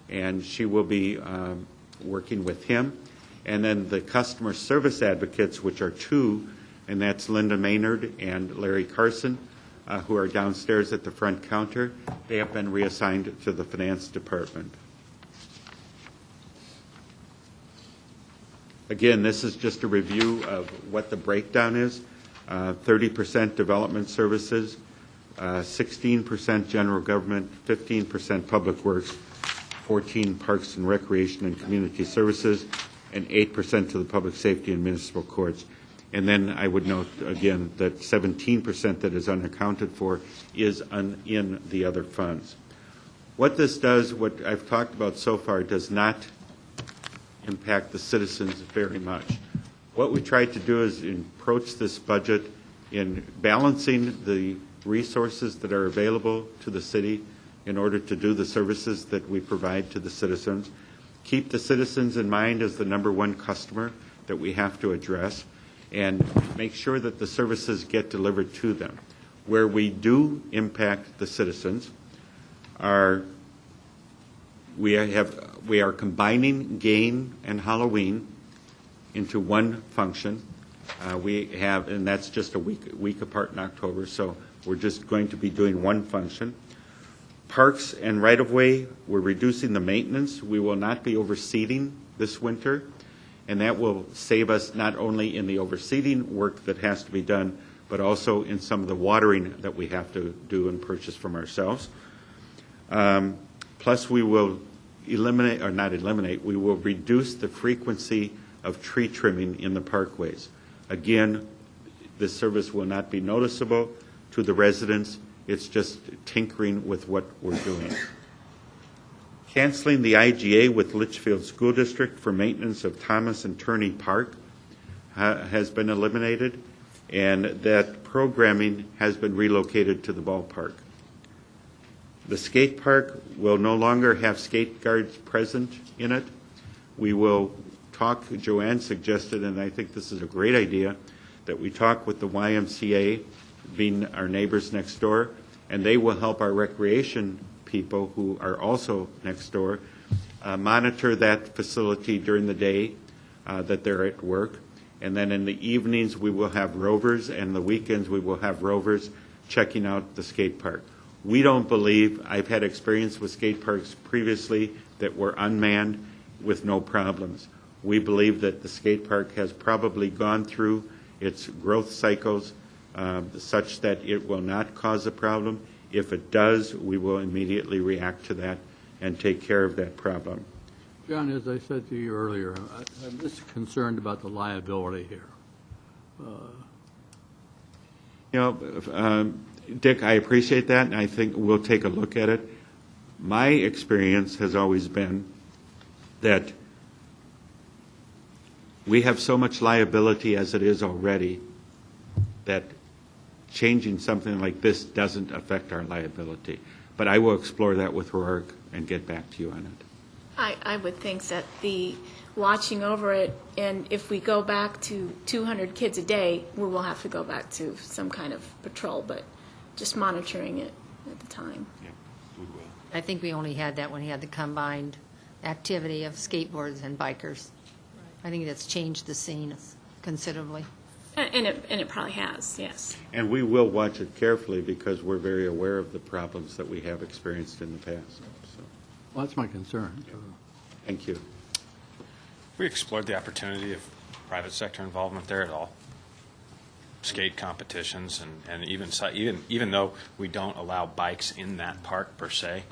and she will be working with him. And then the customer service advocates, which are 2, and that's Linda Maynard and Larry Carson, who are downstairs at the front counter. They have been reassigned to the finance department. Again, this is just a review of what the breakdown is. 30% development services, 16% general government, 15% public works, 14 parks and recreation and community services, and 8% to the public safety and municipal courts. And then I would note again that 17% that is unaccounted for is in the other funds. What this does, what I've talked about so far, does not impact the citizens very much. What we tried to do is approach this budget in balancing the resources that are available to the city in order to do the services that we provide to the citizens. Keep the citizens in mind as the number 1 customer that we have to address, and make sure that the services get delivered to them. Where we do impact the citizens we are combining GAIN and Halloween into one function. We have, and that's just a week apart in October, so we're just going to be doing one function. Parks and right-of-way, we're reducing the maintenance. We will not be overseeding this winter, and that will save us not only in the overseeding work that has to be done, but also in some of the watering that we have to do and purchase from ourselves. Plus, we will we will reduce the frequency of tree trimming in the parkways. Again, this service will not be noticeable to the residents. It's just tinkering with what we're doing. Canceling the IGA with Litchfield School District for maintenance of Thomas and Turney Park has been eliminated, and that programming has been relocated to the ballpark. The skate park will no longer have skate guards present in it. We will talk, Joanne suggested, and I think this is a great idea, that we talk with the YMCA, being our neighbors next door, and they will help our recreation people who are also next door monitor that facility during the day that they're at work. And then in the evenings, we will have rovers, and the weekends we will have rovers checking out the skate park. We don't believe, I've had experience with skate parks previously that were unmanned with no problems. We believe that the skate park has probably gone through its growth cycles such that it will not cause a problem. If it does, we will immediately react to that and take care of that problem. John, as I said to you earlier, I'm just concerned about the liability here. Dick, I appreciate that, and I think we'll take a look at it. My experience has always been that we have so much liability as it is already that changing something like this doesn't affect our liability. But I will explore that with Rourke and get back to you on it. I would think that the watching over it, and if we go back to 200 kids a day, we will have to go back to some kind of patrol, but just monitoring it at the time. Yeah, we will. I think we only had that when we had the combined activity of skateboards and bikers. I think that's changed the scene considerably. And it probably has, yes. And we will watch it carefully because we're very aware of the problems that we have experienced in the past. So, Well, that's my concern. thank you. We explored the opportunity of private sector involvement there at all. Skate competitions and even though we don't allow bikes in that park per se,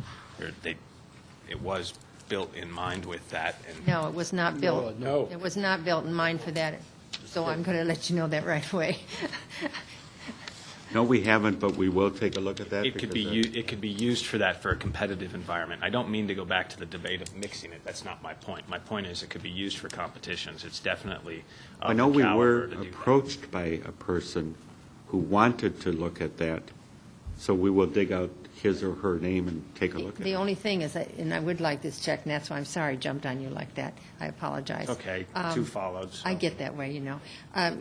it was built in mind with that. And No, it was not built. No. It was not built in mind for that, so I'm going to let you know that right away. No, we haven't, but we will take a look at that. it could be used for that, for a competitive environment. I don't mean to go back to the debate of mixing it. That's not my point. My point is it could be used for competitions. It's definitely of I know the we caliber were to do that. approached by a person who wanted to look at that, so we will dig out his or her name and take a look at it. The only thing is, and I would like this checked, and that's why I'm sorry I jumped on you like that. I apologize. Okay, two followed. So. I get that way,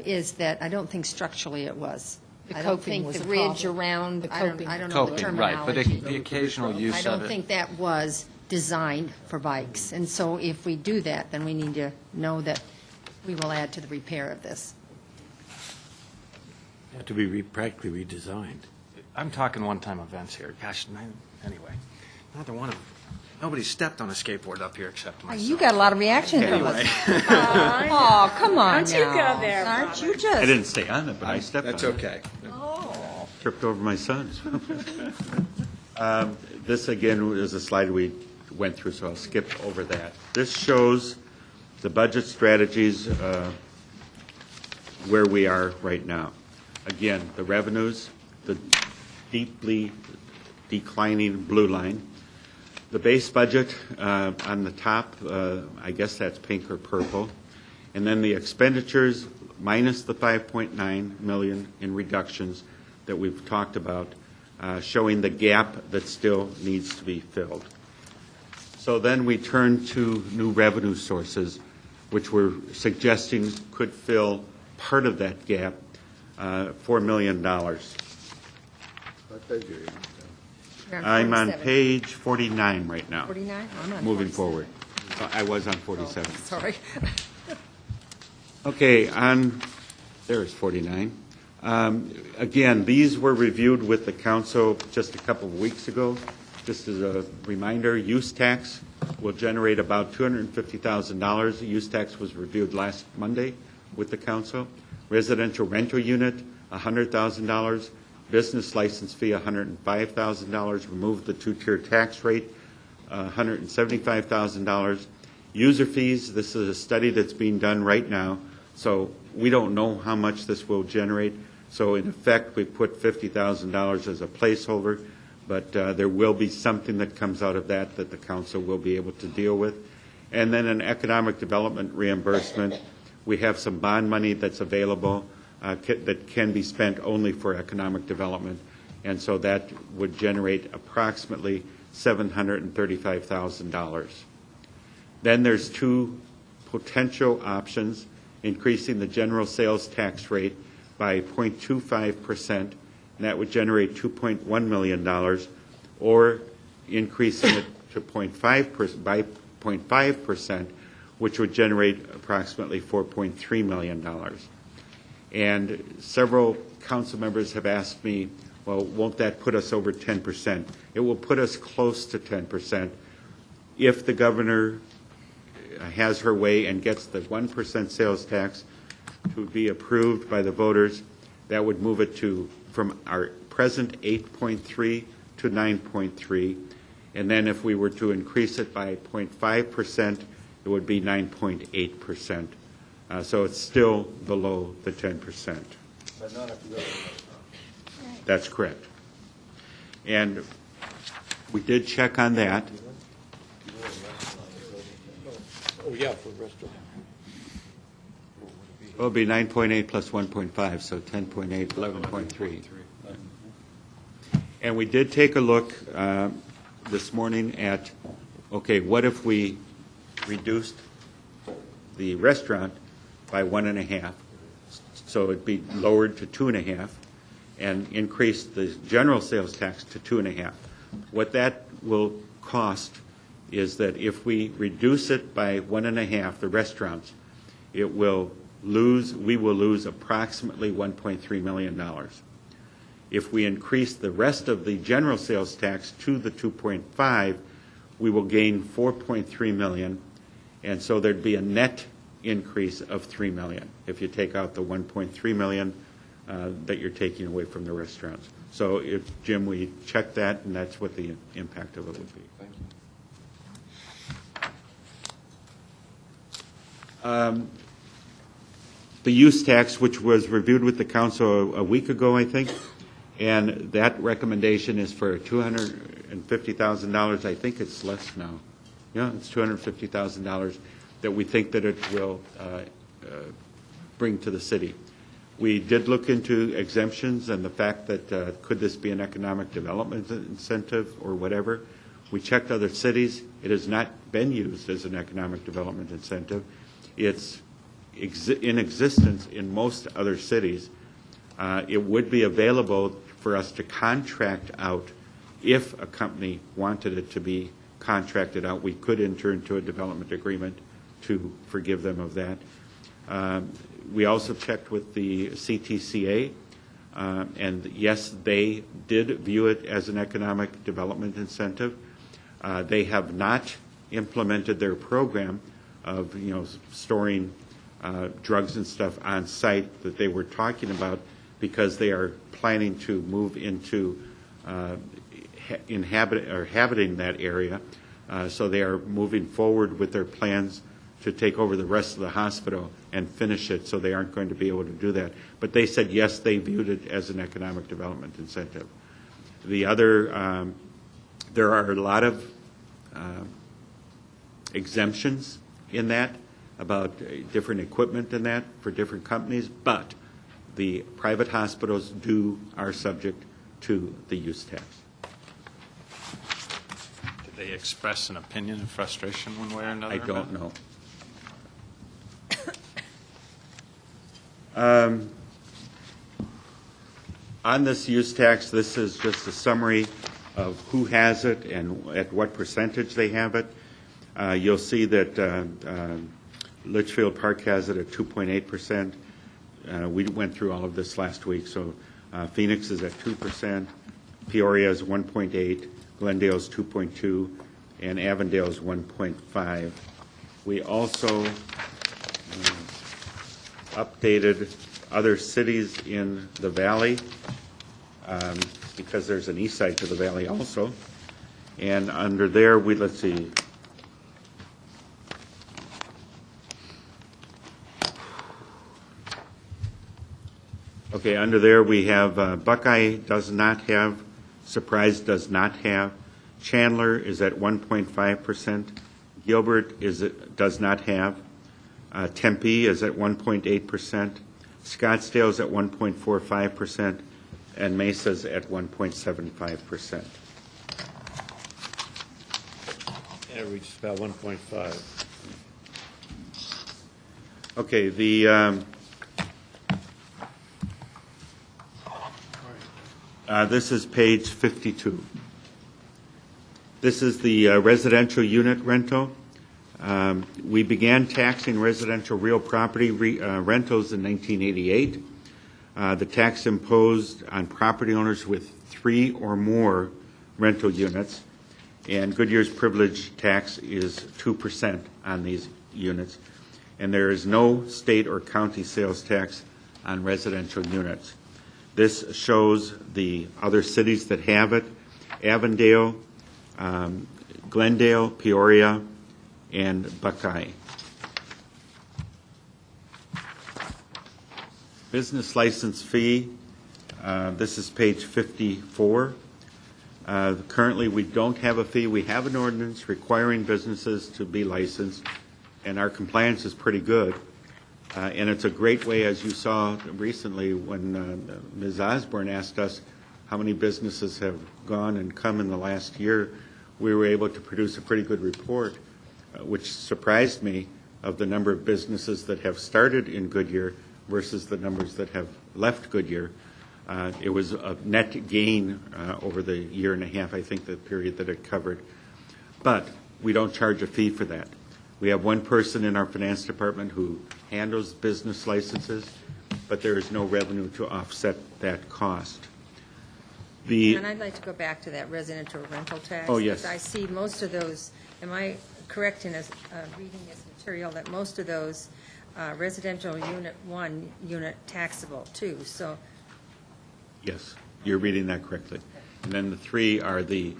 is that I don't think structurally it was. The I don't coping think was the a ridge problem. around, The I don't coping. know the Coping, right, but terminology. the occasional use I of don't it. think that was designed for bikes. And so if we do that, then we need to know that we will add to the repair of this. Have to be practically redesigned. I'm talking one-time events here. Gosh, anyway, neither one of them. Nobody stepped on a skateboard up here except myself. You got a lot of reaction from us. Anyway. Oh, come on Don't you now. go there, Aren't you I just? didn't stay on it, but I stepped on it. That's okay. Tripped over my son. This, again, is a slide we went through, so I'll skip over that. This shows the budget strategies where we are right now. Again, the revenues, the deeply declining blue line. The base budget on the top, I guess that's pink or purple. And then the expenditures minus the 5.9 million in reductions that we've talked about, showing the gap that still needs to be filled. So then we turn to new revenue sources, which we're suggesting could fill part of that gap, $4 million. You're I'm on 47. page 49 right now. 49? I'm on Moving 47. forward. I was on 47. Sorry. Okay, there's 49. Again, these were reviewed with the council just a couple of weeks ago. Just as a reminder, use tax will generate about $250,000. The use tax was reviewed last Monday with the council. Residential rental unit, $100,000. Business license fee, $105,000. Remove the two-tier tax rate, $175,000. User fees, this is a study that's being done right now, so we don't know how much this will generate. So in effect, we put $50,000 as a placeholder, but there will be something that comes out of that the council will be able to deal with. And then an economic development reimbursement. We have some bond money that's available that can be spent only for economic development, and so that would generate approximately $735,000. Then there's two potential options: increasing the general sales tax rate by 0.25%, and that would generate $2.1 million, or increasing it to 0.5% by 0.5%, which would generate approximately $4.3 million. And several council members have asked me, well, won't that put us over 10%? It will put us close to 10% if the governor has her way and gets the 1% sales tax to be approved by the voters. That would move it from our present 8.3 to 9.3. And then if we were to increase it by 0.5%, it would be 9.8%. So it's still below the 10%. But not if you go to the restaurant. That's correct. And we did check on that. Oh, yeah, for restaurant. It'll be 9.8 plus 1.5, so 10.8, 11.3. And we did take a look this morning at, okay, what if we reduced the restaurant by 1.5, so it'd be lowered to 2.5, and increased the general sales tax to 2.5. What that will cost is that if we reduce it by 1.5, the restaurants, we will lose approximately $1.3 million. If we increase the rest of the general sales tax to the 2.5, we will gain $4.3 million, and so there'd be a net increase of $3 million if you take out the $1.3 million that you're taking away from the restaurants. So, Jim, we checked that, and that's what the impact of it would be. Thank you. The use tax, which was reviewed with the council a week ago, I think, and that recommendation is for $250,000. I think it's less now. Yeah, it's $250,000 that we think that it will bring to the city. We did look into exemptions and the fact that could this be an economic development incentive or whatever. We checked other cities. It has not been used as an economic development incentive. It's in existence in most other cities. It would be available for us to contract out if a company wanted it to be contracted out. We could enter into a development agreement to forgive them of that. We also checked with the CTCA, and yes, they did view it as an economic development incentive. They have not implemented their program of storing drugs and stuff on site that they were talking about, because they are planning to move into inhabiting that area. So they are moving forward with their plans to take over the rest of the hospital and finish it, so they aren't going to be able to do that. But they said, yes, they viewed it as an economic development incentive. The other, there are a lot of exemptions in that about different equipment in that for different companies, but the private hospitals are subject to the use tax. Did they express an opinion of frustration one way or another? I don't know. On this use tax, this is just a summary of who has it and at what percentage they have it. You'll see that Litchfield Park has it at 2.8%. We went through all of this last week. So Phoenix is at 2%, Peoria is 1.8%, Glendale is 2.2%, and Avondale is 1.5%. We also updated other cities in the valley because there's an east side to the valley also. And under there, let's see. Okay, under there we have Buckeye does not have, Surprise does not have, Chandler is at 1.5%, Gilbert does not have, Tempe is at 1.8%, Scottsdale is at 1.45%, and Mesa's at 1.75%. Average is about 1.5. Okay, this is page 52. This is the residential unit rental. We began taxing residential real property rentals in 1988. The tax imposed on property owners with 3 or more rental units, and Goodyear's privilege tax is 2% on these units, and there is no state or county sales tax on residential units. This shows the other cities that have it. Avondale Glendale, Peoria, and Buckeye. Business license fee, this is page 54. Currently, we don't have a fee. We have an ordinance requiring businesses to be licensed, and our compliance is pretty good. And it's a great way, as you saw recently when Ms. Osborne asked us how many businesses have gone and come in the last year, we were able to produce a pretty good report, which surprised me, of the number of businesses that have started in Goodyear versus the numbers that have left Goodyear. It was a net gain over the year and a half, I think, the period that it covered. But we don't charge a fee for that. We have one person in our finance department who handles business licenses, but there is no revenue to offset that cost. And I'd like to go back to that residential rental tax. Oh, yes. Because I see most of those, am I correct in reading this material, that most of those residential unit 1 unit taxable too, so. Yes, you're reading that correctly. And then the three are the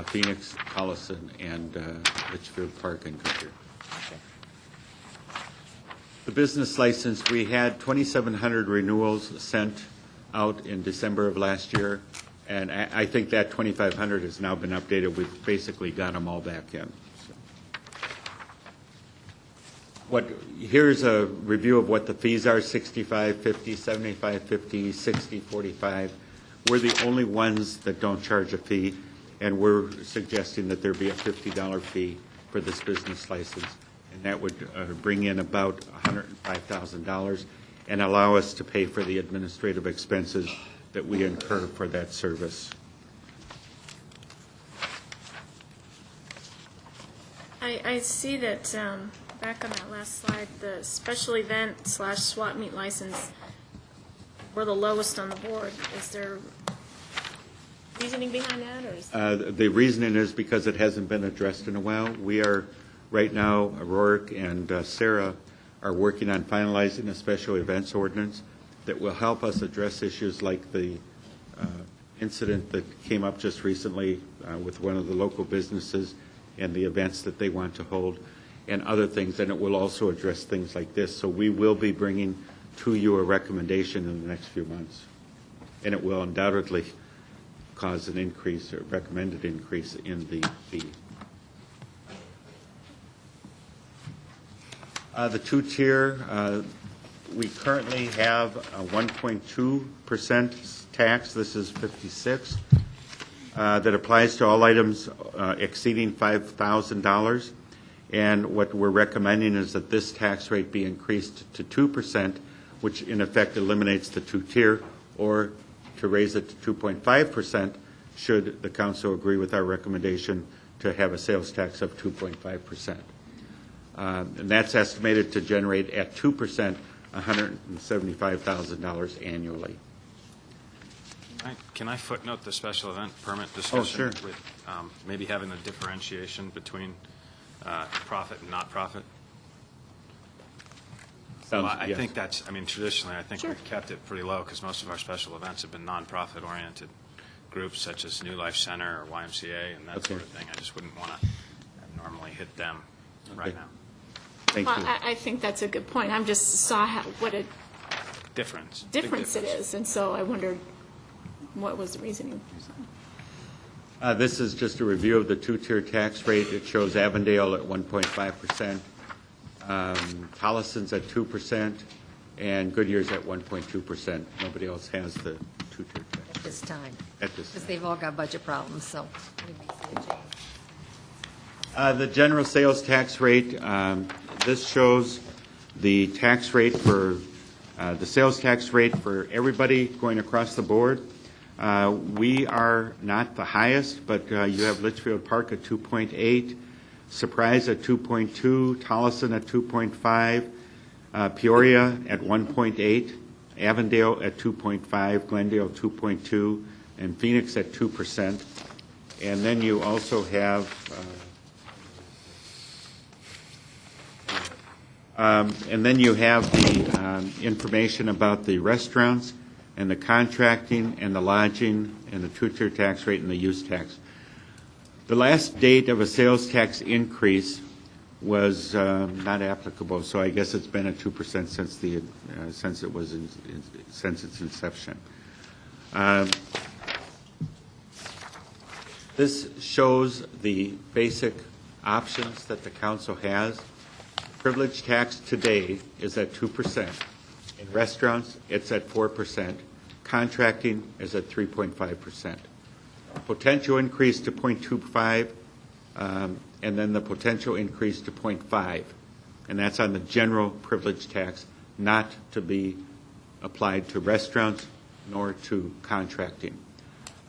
Phoenix, Collison, and Litchfield Park and Goodyear. The business license, we had 2,700 renewals sent out in December of last year, and I think that 2,500 has now been updated. We've basically got them all back in. Here's a review of what the fees are: 65, 50, 75, 50, 60, 45. We're the only ones that don't charge a fee, and we're suggesting that there be a $50 fee for this business license, and that would bring in about $105,000 and allow us to pay for the administrative expenses that we incur for that service. I see that, back on that last slide, the special event / swap meet license, we're the lowest on the board. Is there reasoning behind that, or is? The reasoning is because it hasn't been addressed in a while. We are, right now, Rourke and Sarah are working on finalizing a special events ordinance that will help us address issues like the incident that came up just recently with one of the local businesses and the events that they want to hold and other things, and it will also address things like this. So we will be bringing to you a recommendation in the next few months, and it will undoubtedly cause an increase or recommended increase in the fee. The two-tier, we currently have a 1.2% tax. This is 56. That applies to all items exceeding $5,000. And what we're recommending is that this tax rate be increased to 2%, which in effect eliminates the two-tier, or to raise it to 2.5% should the council agree with our recommendation to have a sales tax of 2.5%. And that's estimated to generate at 2% $175,000 annually. Can I footnote the special event permit discussion? Oh, sure. With maybe having the differentiation between profit and not profit? Sounds, Well, I yes. think that's, I mean, traditionally, I think Sure. we've kept it pretty low because most of our special events have been nonprofit-oriented groups such as New Life Center or YMCA and that Okay. sort of thing. I just wouldn't want to normally hit them right Okay. now. Thank Well, you. I think that's a good point. I just saw what a Difference. Big difference it is, and so I wondered what was the reasoning. This is just a review of the two-tier tax rate. It shows Avondale at 1.5%, Collison's at 2%, and Goodyear's at 1.2%. Nobody else has the two-tier tax At this time, at this because time. they've all got budget problems, so we may see a change. The general sales tax rate, this shows the tax rate for, the sales tax rate for everybody going across the board. We are not the highest, but you have Litchfield Park at 2.8, Surprise at 2.2, Tolleson at 2.5, Peoria at 1.8, Avondale at 2.5, Glendale 2.2, and Phoenix at 2%. And then you also have the information about the restaurants and the contracting and the lodging and the two-tier tax rate and the use tax. The last date of a sales tax increase was not applicable, so I guess it's been at 2% since its inception. This shows the basic options that the council has. Privilege tax today is at 2%. In restaurants, it's at 4%. Contracting is at 3.5%. Potential increase to 0.25, and then the potential increase to 0.5. And that's on the general privilege tax, not to be applied to restaurants nor to contracting.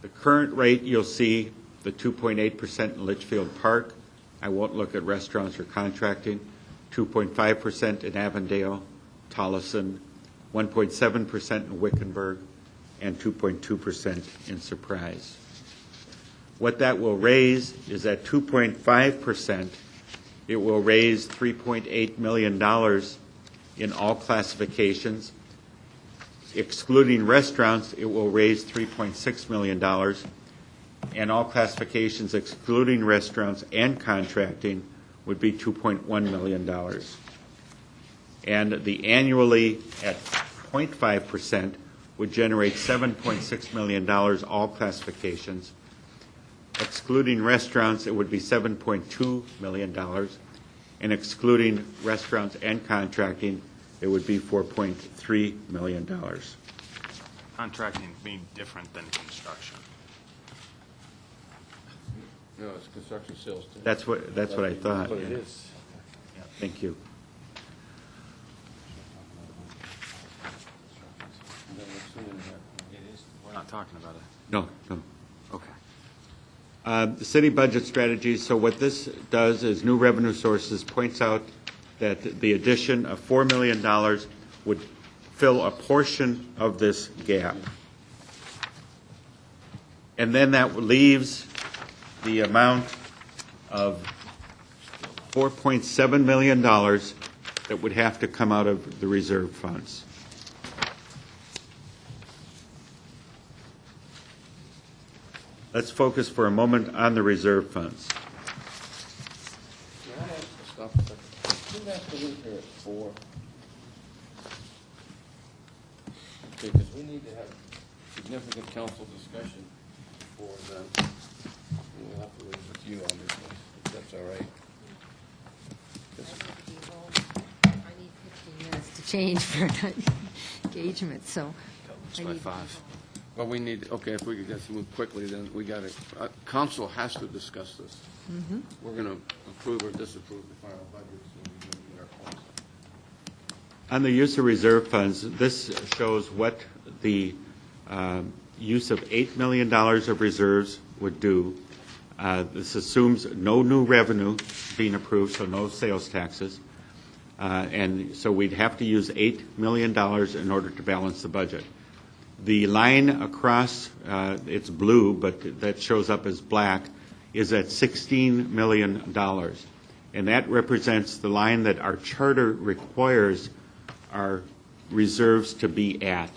The current rate, you'll see the 2.8% in Litchfield Park. I won't look at restaurants or contracting. 2.5% in Avondale, Tolleson, 1.7% in Wickenburg, and 2.2% in Surprise. What that will raise is at 2.5%, it will raise $3.8 million in all classifications. Excluding restaurants, it will raise $3.6 million, and all classifications excluding restaurants and contracting would be $2.1 million. And the annually at 0.5% would generate $7.6 million, all classifications. Excluding restaurants, it would be $7.2 million, and excluding restaurants and contracting, it would be $4.3 million. Contracting being different than construction. No, it's construction sales tax. That's what I thought. But it yeah. is. Thank you. We're not talking about it. No. Okay. The city budget strategy, so what this does is New Revenue Sources points out that the addition of $4 million would fill a portion of this gap. And then that leaves the amount of $4.7 million that would have to come out of the reserve funds. Let's focus for a moment on the reserve funds. Can I ask to stop a second? Didn't have to leave here at 4? Okay, because we need to have significant council discussion before then. We'll have to leave with you on this one, if that's all right. I need 15 minutes to change for engagement, so. It's I by need- 5. Well, we need, okay, if we could just move quickly, then we got to, council has to discuss this. We're going to approve or disapprove the final budget, so we can get our points. On the use of reserve funds, this shows what the use of $8 million of reserves would do. This assumes no new revenue being approved, so no sales taxes. And so we'd have to use $8 million in order to balance the budget. The line across, it's blue, but that shows up as black, is at $16 million. And that represents the line that our charter requires our reserves to be at.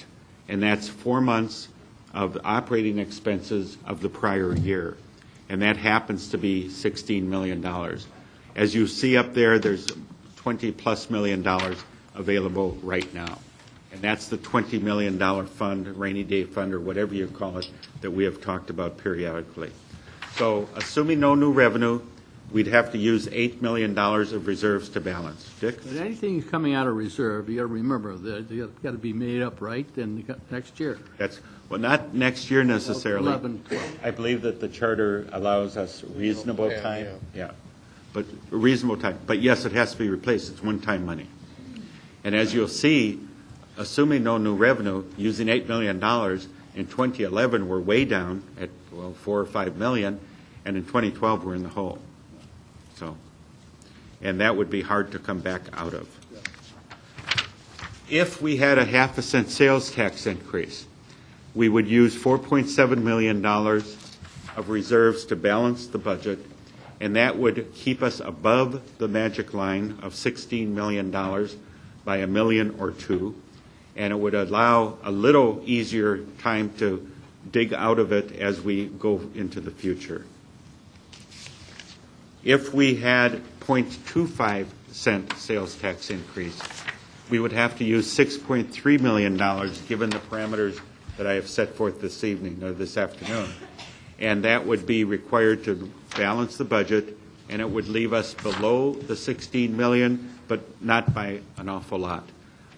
And that's 4 months of operating expenses of the prior year. And that happens to be $16 million. As you see up there, there's $20+ million available right now. And that's the $20 million fund, rainy day fund, or whatever you call it, that we have talked about periodically. So assuming no new revenue, we'd have to use $8 million of reserves to balance. Dick? But anything coming out of reserve, you got to remember that you got to be made up, right, in the next year. That's, well, not next year necessarily. 11, 12. I believe that the charter allows us reasonable time. Yeah, but reasonable time. But yes, it has to be replaced. It's one-time money. And as you'll see, assuming no new revenue, using $8 million, in 2011, we're way down at, well, 4 or 5 million, and in 2012, we're in the hole. So, and that would be hard to come back out of. If we had a 0.5 cent sales tax increase, we would use $4.7 million of reserves to balance the budget, and that would keep us above the magic line of $16 million by $1 million or $2 million. And it would allow a little easier time to dig out of it as we go into the future. If we had 0.25 cent sales tax increase, we would have to use $6.3 million, given the parameters that I have set forth this evening, or this afternoon. And that would be required to balance the budget, and it would leave us below the 16 million, but not by an awful lot.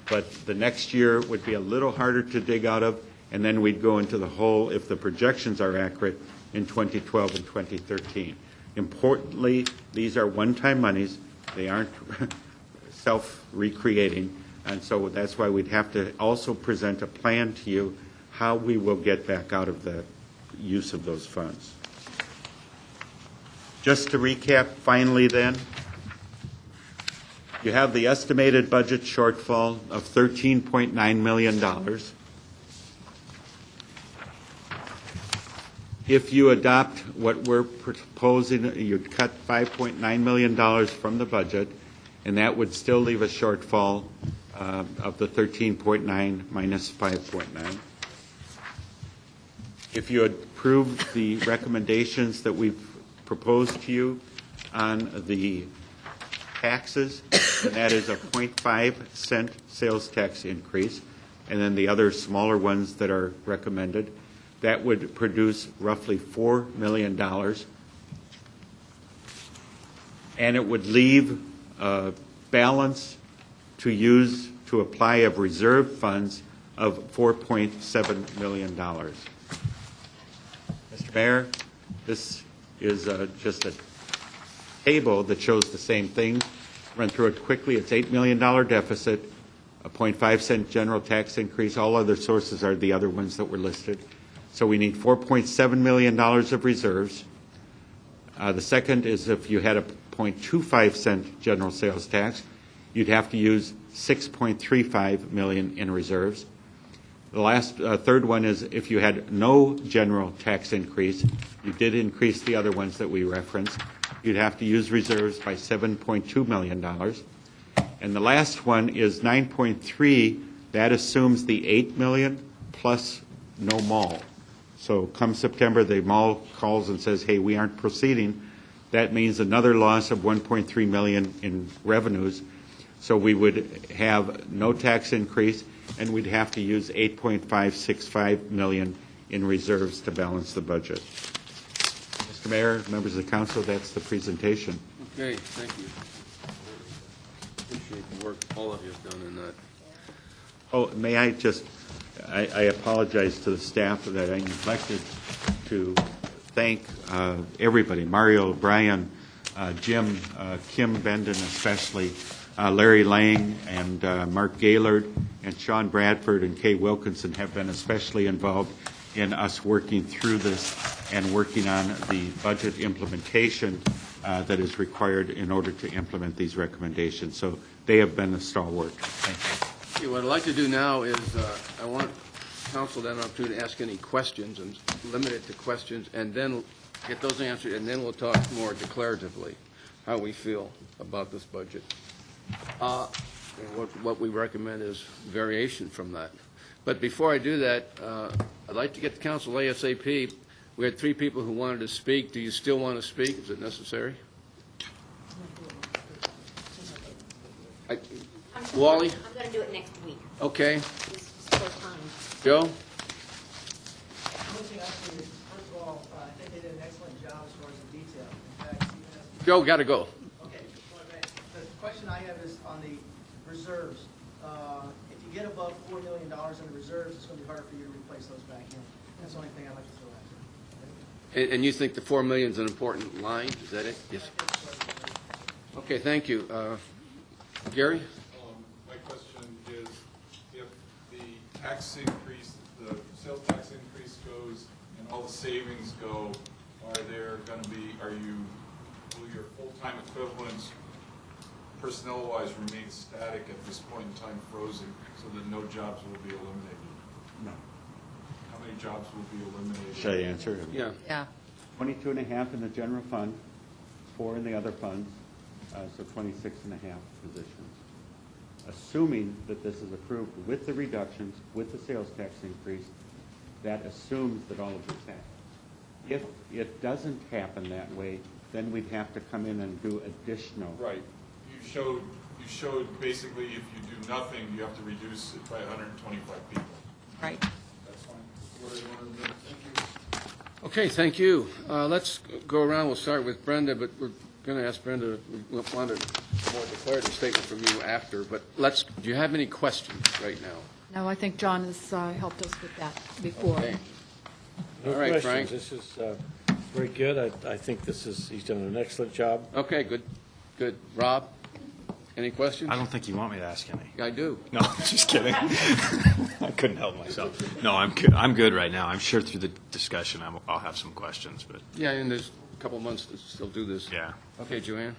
But the next year would be a little harder to dig out of, and then we'd go into the hole, if the projections are accurate, in 2012 and 2013. Importantly, these are one-time monies. They aren't self-recreating, and so that's why we'd have to also present a plan to you how we will get back out of the use of those funds. Just to recap finally then, you have the estimated budget shortfall of $13.9 million. If you adopt what we're proposing, you'd cut $5.9 million from the budget, and that would still leave a shortfall of the 13.9 minus 5.9. If you approve the recommendations that we've proposed to you on the taxes, and that is a 0.5 cent sales tax increase, and then the other smaller ones that are recommended, that would produce roughly $4 million. And it would leave a balance to use to apply of reserve funds of $4.7 million. Mr. Mayor, this is just a table that shows the same thing. Run through it quickly. It's $8 million deficit, a 0.5 cent general tax increase. All other sources are the other ones that were listed. So we need $4.7 million of reserves. The second is if you had a 0.25 cent general sales tax, you'd have to use $6.35 million in reserves. The last third one is if you had no general tax increase, you did increase the other ones that we referenced, you'd have to use reserves by $7.2 million. And the last one is 9.3. That assumes the $8 million plus no mall. So come September, the mall calls and says, hey, we aren't proceeding. That means another loss of $1.3 million in revenues. So we would have no tax increase, and we'd have to use $8.565 million in reserves to balance the budget. Mr. Mayor, members of the council, that's the presentation. Okay, thank you. Appreciate the work all of you have done in that. Oh, may I just, I apologize to the staff that I neglected to thank everybody, Mario, Brian, Jim, Kim Benden especially, Larry Lang and Mark Gaylord and Sean Bradford and Kay Wilkinson have been especially involved in us working through this and working on the budget implementation that is required in order to implement these recommendations. So they have been a stalwart. Thank you. Okay, what I'd like to do now is I want council then an opportunity to ask any questions and limit it to questions and then get those answered, and then we'll talk more declaratively how we feel about this budget. And what we recommend is variation from that. But before I do that, I'd like to get the council ASAP. We had 3 people who wanted to speak. Do you still want to speak? Is it necessary? Wally? I'm going to do it next week. Okay. This is so fun. Joe? One thing I see is, first of all, I think they did an excellent job as far as the detail. In fact, even as Joe, got to go. okay, the question I have is on the reserves. If you get above $4 million in the reserves, it's going to be harder for you to replace those back in. That's the only thing I'd like to throw out there. And you think the $4 million is an important line? Is that it? Yes. Okay, thank you. Gary? My question is, if the tax increase, the sales tax increase goes and all the savings go, will your full-time equivalents personnel-wise remain static at this point in time, frozen, so that no jobs will be eliminated? No. How many jobs will be eliminated? Should I answer? Yeah. Yeah. 22.5 in the general fund, 4 in the other funds, so 26.5 positions. Assuming that this is approved with the reductions, with the sales tax increase, that assumes that all of this happens. If it doesn't happen that way, then we'd have to come in and do additional. Right. You showed basically if you do nothing, you have to reduce it by 125 people. Right. That's fine. That's what I wanted to do. Thank you. Okay, thank you. Let's go around. We'll start with Brenda, but we're going to ask Brenda, we want a more declarative statement from you after. But do you have any questions right now? No, I think John has helped us with that before. Okay. No All right, questions. Frank. This is very good. I think he's done an excellent job. Okay, good. Good. Rob, any questions? I don't think you want me to ask any. I do. No, just kidding. I couldn't help myself. No, I'm good right now. I'm sure through the discussion I'll have some questions, but Yeah, and there's a couple months to still do this. yeah. Okay, Joanne,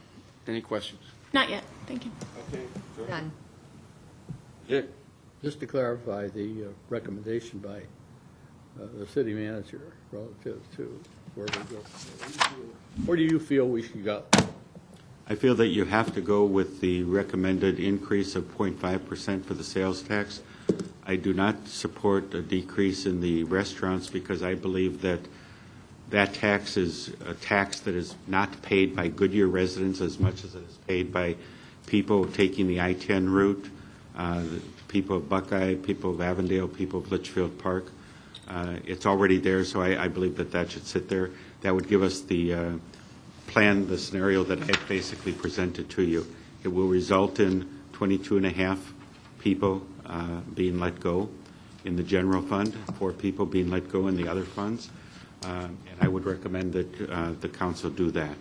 any questions? Not yet, thank you. Okay. Done. Dick? Just to clarify the recommendation by the city manager relative to where we go. Where do you feel we should go? I feel that you have to go with the recommended increase of 0.5% for the sales tax. I do not support a decrease in the restaurants because I believe that that tax is a tax that is not paid by Goodyear residents as much as it is paid by people taking the I-10 route, people of Buckeye, people of Avondale, people of Litchfield Park. It's already there, so I believe that that should sit there. That would give us the plan, the scenario that I basically presented to you. It will result in 22.5 people being let go in the general fund, 4 people being let go in the other funds. And I would recommend that the council do that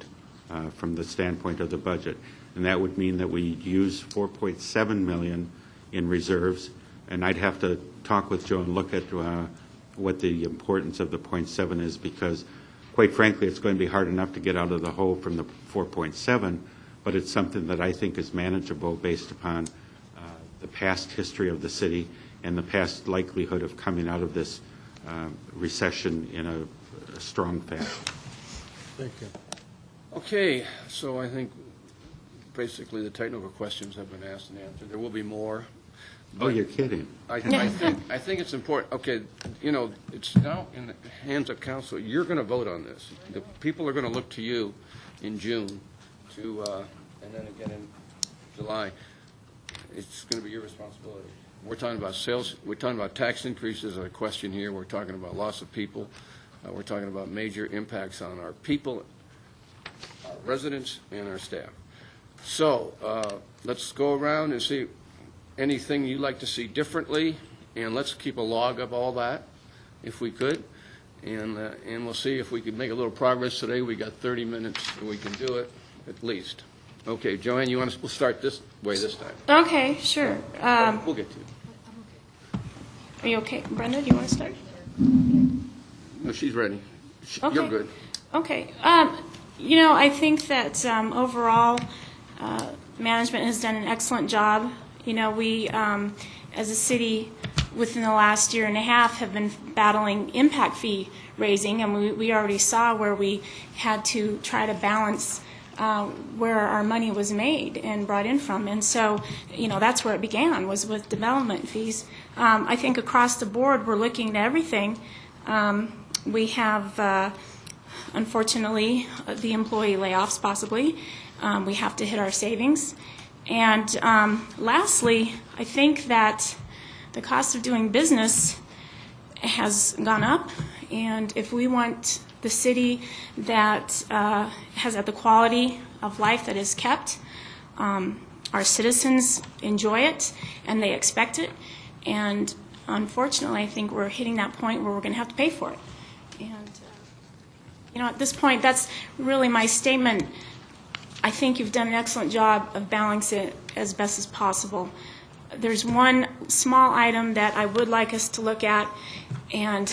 from the standpoint of the budget. And that would mean that we use $4.7 million in reserves. And I'd have to talk with Joe and look at what the importance of the 0.7 is, because quite frankly, it's going to be hard enough to get out of the hole from the 4.7, but it's something that I think is manageable based upon the past history of the city and the past likelihood of coming out of this recession in a strong fashion. Thank you. Okay, so I think basically the technical questions have been asked and answered. There will be more. Oh, you're kidding. I think it's important. Okay, it's now in the hands of council. You're going to vote on this. The people are going to look to you in June to, and then again in July. It's going to be your responsibility. We're talking about sales. We're talking about tax increases. A question here. We're talking about loss of people. We're talking about major impacts on our people, our residents, and our staff. So let's go around and see anything you'd like to see differently, and let's keep a log of all that, if we could, and we'll see if we can make a little progress today. We got 30 minutes, and we can do it at least. Okay, Joanne, we'll start this way this time. Okay, sure. We'll get to you. Are you okay? Brenda, do you want to start? No, she's ready. Okay. You're good. Okay. I think that overall, management has done an excellent job. We, as a city, within the last year and a half, have been battling impact fee raising, and we already saw where we had to try to balance where our money was made and brought in from. And so, that's where it began, was with development fees. I think across the board, we're looking at everything. We have, unfortunately, the employee layoffs possibly. We have to hit our savings. And lastly, I think that the cost of doing business has gone up. And if we want the city that has the quality of life that is kept, our citizens enjoy it and they expect it. And unfortunately, I think we're hitting that point where we're going to have to pay for it. And, at this point, that's really my statement. I think you've done an excellent job of balancing it as best as possible. There's one small item that I would like us to look at, and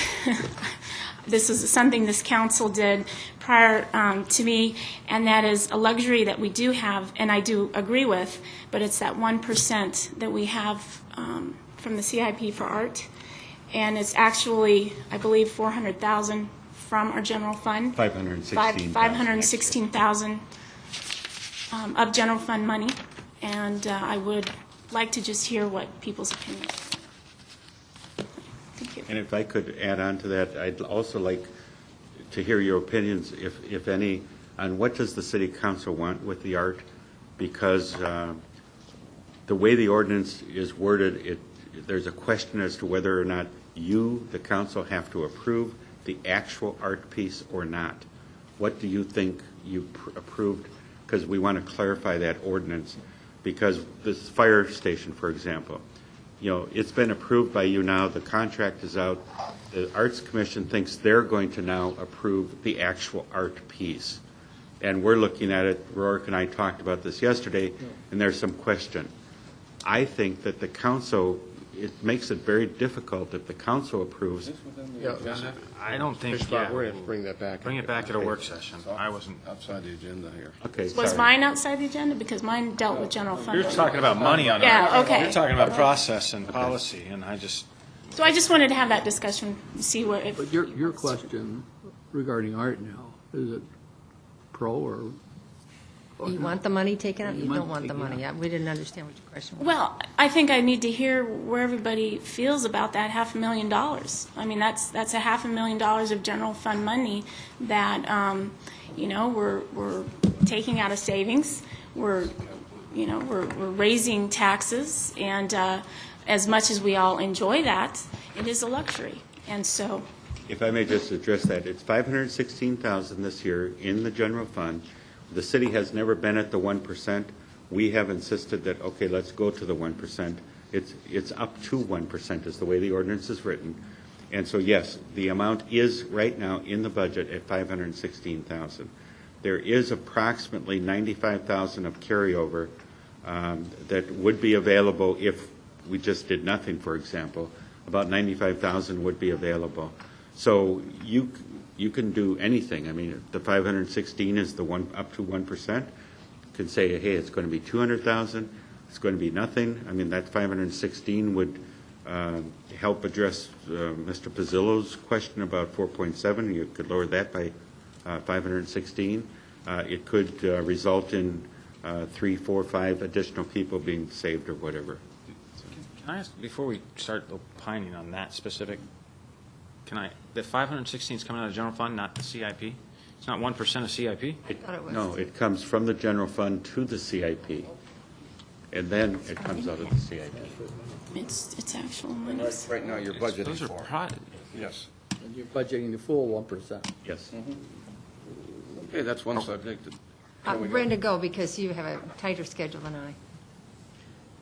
this is something this council did prior to me, and that is a luxury that we do have, and I do agree with, but it's that 1% that we have from the CIP for art, and it's actually, I believe, $400,000 from our general fund. $516,000 of general fund money, and I would like to just hear what people's opinions are. Thank you. And if I could add on to that, I'd also like to hear your opinions, if any, on what does the city council want with the art, because the way the ordinance is worded, there's a question as to whether or not you, the council, have to approve the actual art piece or not. What do you think you approved? Because we want to clarify that ordinance, because this fire station, for example, it's been approved by you now, the contract is out, the Arts Commission thinks they're going to now approve the actual art piece. And we're looking at it, Rourke and I talked about this yesterday, and there's some question. I think that the council, it makes it very difficult if the council approves. I don't think, We're going to have to bring that back. bring it back at a work session. I wasn't, Outside the agenda here. Okay, Was sorry. mine outside the agenda? Because mine dealt with general fund. you're talking about money on it. Yeah, okay. You're talking about process and policy, and I just, So I just wanted to have that discussion, see what, if. But your question regarding art now, is it pro or? You want the money taken out? You want don't want the taken money. We didn't understand what your question was. Well, I think I need to hear where everybody feels about that $500,000. I mean, that's $500,000 of general fund money that, we're taking out of savings. We're raising taxes, and as much as we all enjoy that, it is a luxury. And so, If I may just address that, it's $516,000 this year in the general fund. The city has never been at the 1%. We have insisted that, okay, let's go to the 1%. It's up to 1% is the way the ordinance is written. And so, yes, the amount is right now in the budget at $516,000. There is approximately $95,000 of carryover that would be available if we just did nothing, for example. About $95,000 would be available. So you can do anything. I mean, the 516 is the one up to 1%. You can say, hey, it's going to be 200,000. It's going to be nothing. I mean, that 516 would help address Mr. Pizzillo's question about 4.7. You could lower that by 516. It could result in 3, 4, 5 additional people being saved or whatever. can I ask, before we start opining on that specific, the 516 is coming out of the general fund, not the CIP? It's not 1% of CIP? thought it was. No, it comes from the general fund to the CIP, and then it comes out of the CIP. it's actual monies. Right now, you're budgeting Those are for. Yes. And you're budgeting the full 1%. Yes. Okay, that's one subject. Brenda, go, because you have a tighter schedule than I.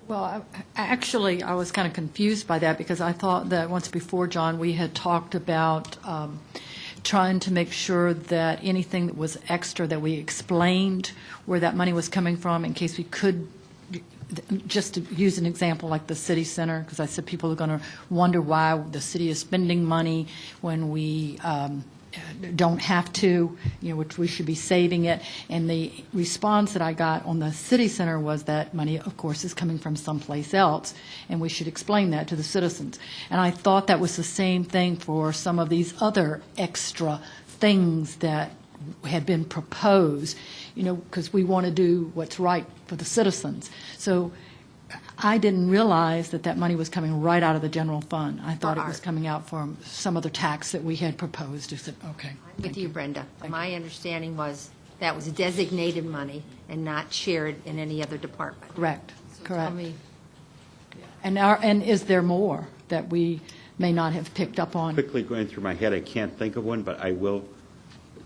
Well, actually, I was kind of confused by that because I thought that once before, John, we had talked about trying to make sure that anything that was extra, that we explained where that money was coming from in case we could, just to use an example like the city center, because I said people are going to wonder why the city is spending money when we don't have to, which we should be saving it. And the response that I got on the city center was that money, of course, is coming from someplace else, and we should explain that to the citizens. And I thought that was the same thing for some of these other extra things that had been proposed, because we want to do what's right for the citizens. So I didn't realize that money was coming right out of the general fund. I thought it was coming out from some other tax that we had proposed. I said, okay. With you, Brenda. My understanding was that was designated money and not shared in any other department. Correct, So correct. tell me, And is there more that we may not have picked up on? Quickly going through my head, I can't think of one, but I will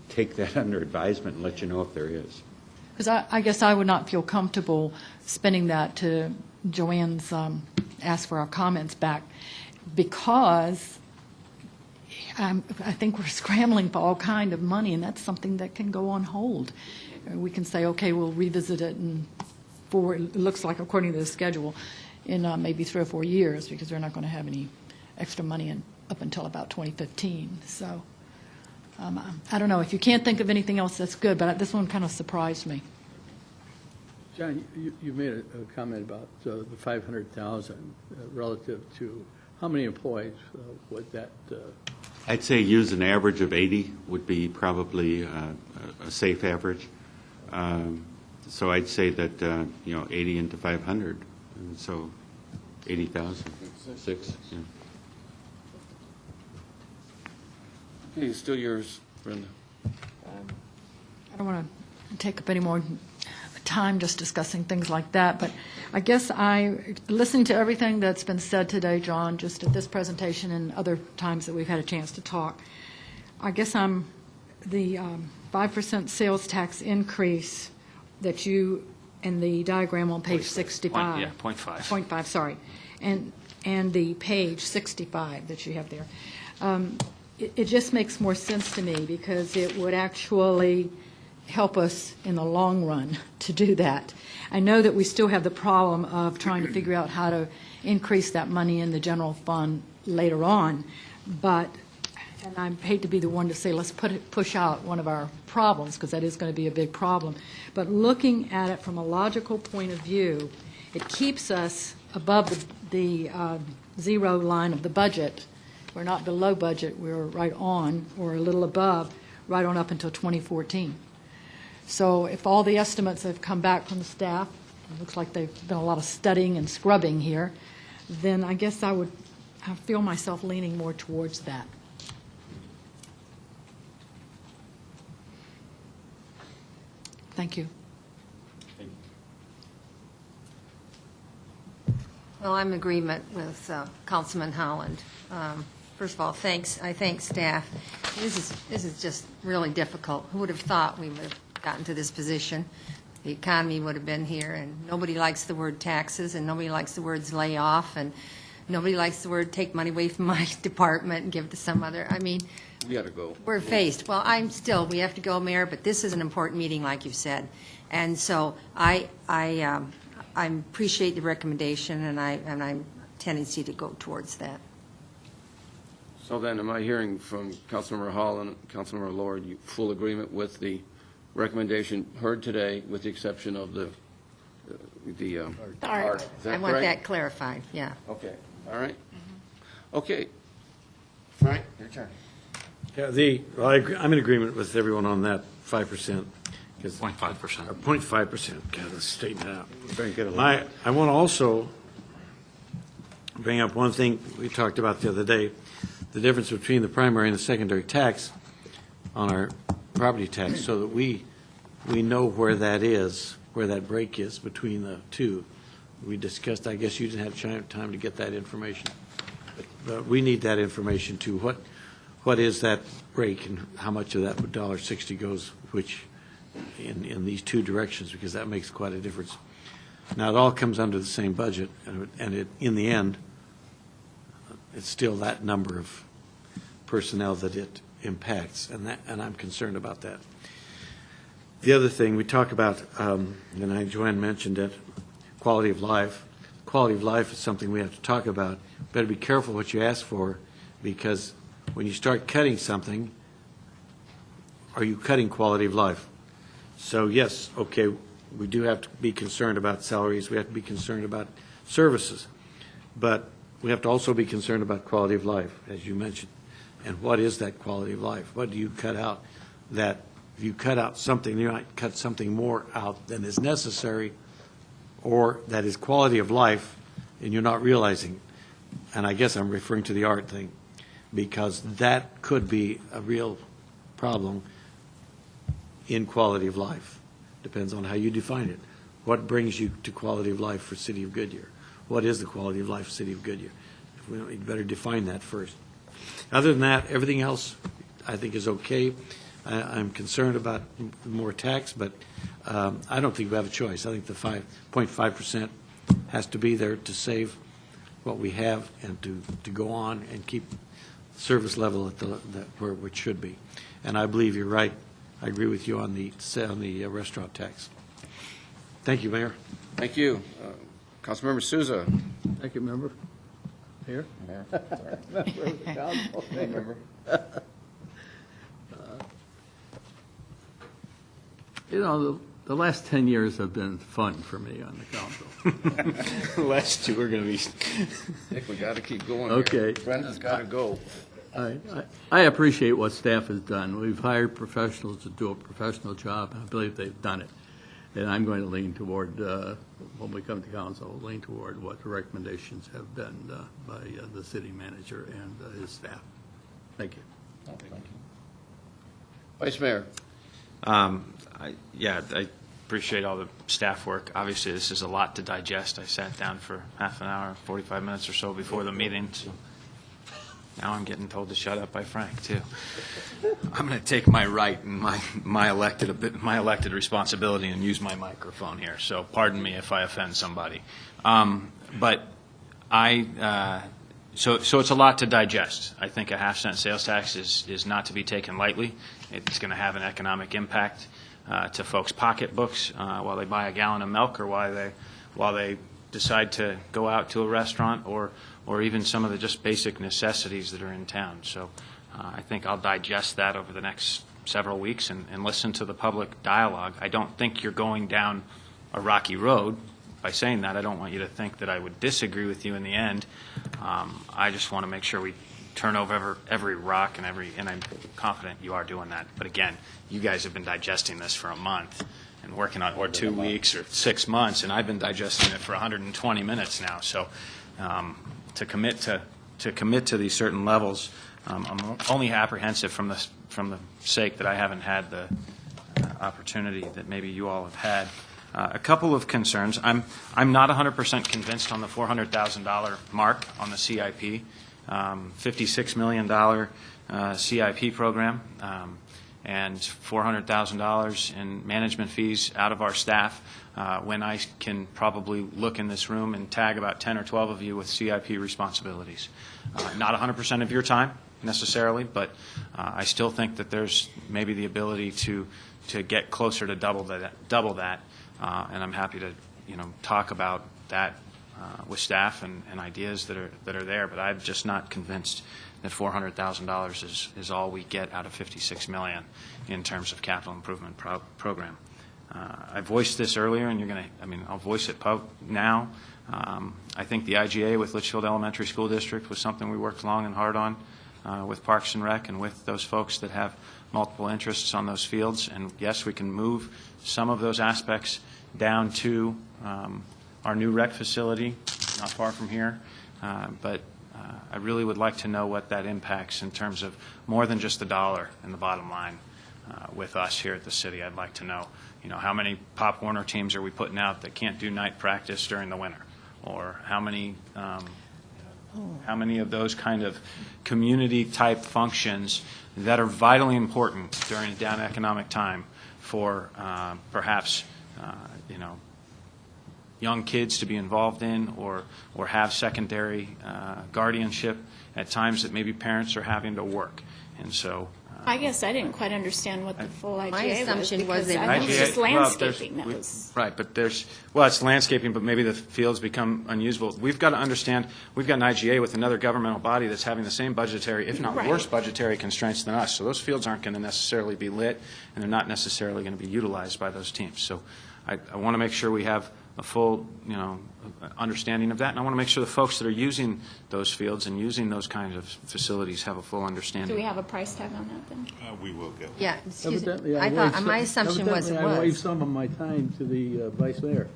take that under advisement and let you know if there is. Because I guess I would not feel comfortable spending that to Joanne's ask for our comments back, because I think we're scrambling for all kind of money, and that's something that can go on hold. We can say, okay, we'll revisit it it looks like, according to the schedule, in maybe 3 or 4 years, because we're not going to have any extra money up until about 2015. So I don't know. If you can't think of anything else, that's good, but this one kind of surprised me. John, you made a comment about the 500,000 relative to how many employees would that? I'd say use an average of 80 would be probably a safe average. So I'd say that, 80 into 500, and so 80,000, 6. Yeah. Okay, still yours, Brenda. I don't want to take up any more time just discussing things like that, but I guess listening to everything that's been said today, John, just at this presentation and other times that we've had a chance to talk, I guess the 5% sales tax increase that you, in the diagram on page 65. Yeah, 0.5. 0.5, sorry. And the page 65 that you have there. It just makes more sense to me because it would actually help us in the long run to do that. I know that we still have the problem of trying to figure out how to increase that money in the general fund later on, but, and I hate to be the one to say let's push out one of our problems because that is going to be a big problem, but looking at it from a logical point of view, it keeps us above the zero line of the budget. We're not below budget, we're right on, or a little above, right on up until 2014. So if all the estimates have come back from the staff, it looks like they've done a lot of studying and scrubbing here, then I guess I feel myself leaning more towards that. Thank you. Well, I'm in agreement with Councilman Holland. First of all, I thank staff. This is just really difficult. Who would have thought we would have gotten to this position? The economy would have been here, and nobody likes the word taxes, and nobody likes the words layoff, and nobody likes the word take money away from my department and give it to some other. I mean, We got to go. we're faced. Well, we have to go, Mayor, but this is an important meeting, like you've said. And so I appreciate the recommendation, and I'm tendency to go towards that. So then, am I hearing from Councilmember Hall and Councilmember Lord, you full agreement with the recommendation heard today, with the exception of the art? Is that I want correct? that clarified, yeah. Okay, all right. Okay. Frank, your turn. Yeah, I'm in agreement with everyone on that 5%. 0.5%. 0.5%, God, let's straighten it out. Very good. I want to also bring up one thing we talked about the other day, the difference between the primary and the secondary tax on our property tax, so that we know where that is, where that break is between the two. We discussed, I guess you didn't have time to get that information, but we need that information too. What is that break and how much of that $1.60 goes which in these two directions, because that makes quite a difference. Now, it all comes under the same budget, and in the end, it's still that number of personnel that it impacts, and I'm concerned about that. The other thing we talk about, and Joanne mentioned it, quality of life. Quality of life is something we have to talk about. Better be careful what you ask for, because when you start cutting something, are you cutting quality of life? So yes, okay, we do have to be concerned about salaries, we have to be concerned about services, but we have to also be concerned about quality of life, as you mentioned. And what is that quality of life? What do you cut out? That if you cut out something, you might cut something more out than is necessary, or that is quality of life, and you're not realizing. And I guess I'm referring to the art thing, because that could be a real problem in quality of life. Depends on how you define it. What brings you to quality of life for City of Goodyear? What is the quality of life for City of Goodyear? You better define that first. Other than that, everything else I think is okay. I'm concerned about more tax, but I don't think we have a choice. I think the 5.5% has to be there to save what we have and to go on and keep service level at where it should be. And I believe you're right. I agree with you on the restaurant tax. Thank you, Mayor. Thank you. Councilmember Souza. Thank you, member. Here? Member. You know, the last 10 years have been fun for me on the council. The last two are going to be. I think we got to keep going here. Okay. Brenda's got to go. I appreciate what staff has done. We've hired professionals to do a professional job. I believe they've done it. And I'm going to lean toward, when we come to council, lean toward what the recommendations have been by the city manager and his staff. Thank you. Vice Mayor. I appreciate all the staff work. Obviously, this is a lot to digest. I sat down for half an hour, 45 minutes or so before the meeting. So now I'm getting told to shut up by Frank, too. I'm going to take my right and my elected responsibility and use my microphone here. So pardon me if I offend somebody. So it's a lot to digest. I think a half-cent sales tax is not to be taken lightly. It's going to have an economic impact to folks' pocketbooks while they buy a gallon of milk, or while they decide to go out to a restaurant, or even some of the just basic necessities that are in town. So I think I'll digest that over the next several weeks and listen to the public dialogue. I don't think you're going down a rocky road by saying that. I don't want you to think that I would disagree with you in the end. I just want to make sure we turn over every rock, and I'm confident you are doing that. But again, you guys have been digesting this for a month and working on, or 2 weeks or 6 months, and I've been digesting it for 120 minutes now. So to commit to these certain levels, I'm only apprehensive from the sake that I haven't had the opportunity that maybe you all have had. A couple of concerns. I'm not 100% convinced on the $400,000 mark on the CIP, $56 million CIP program, and $400,000 in management fees out of our staff, when I can probably look in this room and tag about 10 or 12 of you with CIP responsibilities. Not 100% of your time necessarily, but I still think that there's maybe the ability to get closer to double that. And I'm happy to, talk about that with staff and ideas that are there. But I'm just not convinced that $400,000 is all we get out of $56 million in terms of capital improvement program. I voiced this earlier, and I'll voice it now. I think the IGA with Litchfield Elementary School District was something we worked long and hard on with Parks and Rec and with those folks that have multiple interests on those fields. And yes, we can move some of those aspects down to our new rec facility, not far from here. But I really would like to know what that impacts in terms of more than just the dollar in the bottom line with us here at the city. I'd like to know, how many Pop Warner teams are we putting out that can't do night practice during the winter? Or how many of those kind of community-type functions that are vitally important during a down economic time for perhaps, young kids to be involved in or have secondary guardianship at times that maybe parents are having to work. And so I guess I didn't quite understand what the full IGA was. My assumption was because they I were- think it's just Well, landscaping. That was right, but it's landscaping, but maybe the fields become unusable. We've got to understand, we've got an IGA with another governmental body that's having the same budgetary, if not Right. worse budgetary constraints than us. So those fields aren't going to necessarily be lit, and they're not necessarily going to be utilized by those teams. So I want to make sure we have a full, understanding of that, and I want to make sure the folks that are using those fields and using those kinds of facilities have a full understanding. Do we have a price tag on that then? We will get. Yeah, excuse me. Evidently, I waived thought, my assumption was it evidently I waived was. some of my time to the vice mayor.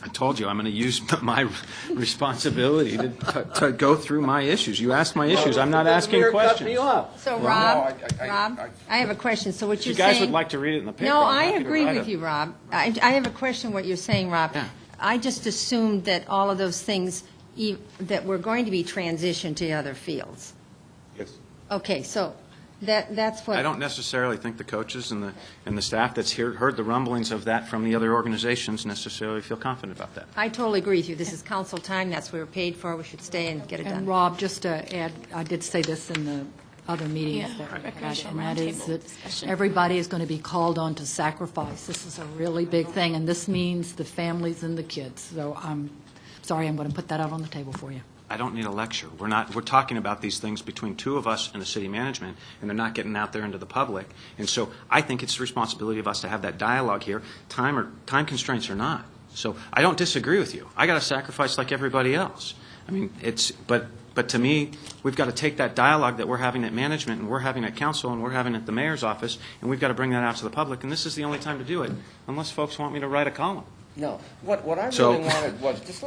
I told you I'm going to use my responsibility to go through my issues. You asked my issues. I'm not asking questions. So, no, Rob, I- I have a question. So what If you're you saying... guys would like to read it in the paper, No, I'm I happy to agree write with it. you, Rob. I have a question what you're saying, Rob. Yeah. I just assumed that all of those things, that were going to be transitioned to other fields. Yes. Okay, so that's what... I don't necessarily think the coaches and the staff that's heard the rumblings of that from the other organizations necessarily feel confident about that. I totally agree with you. This is council time. That's what we're paid for. We should stay and get it done. And Rob, just to add, I did say this in the other meetings Yeah, that we had, recreational and that is roundtable that discussion. everybody is going to be called on to sacrifice. This is a really big thing, and this means the families and the kids. So I'm sorry, I'm going to put that out on the table for you. I don't need a lecture. We're talking about these things between two of us and the city management, and they're not getting out there into the public. And so I think it's the responsibility of us to have that dialogue here, time constraints or not. So I don't disagree with you. I got to sacrifice like everybody else. I mean, but to me, we've got to take that dialogue that we're having at management and we're having at council and we're having at the mayor's office, and we've got to bring that out to the public. And this is the only time to do it, unless folks want me to write a column. No, what I So- really wanted was,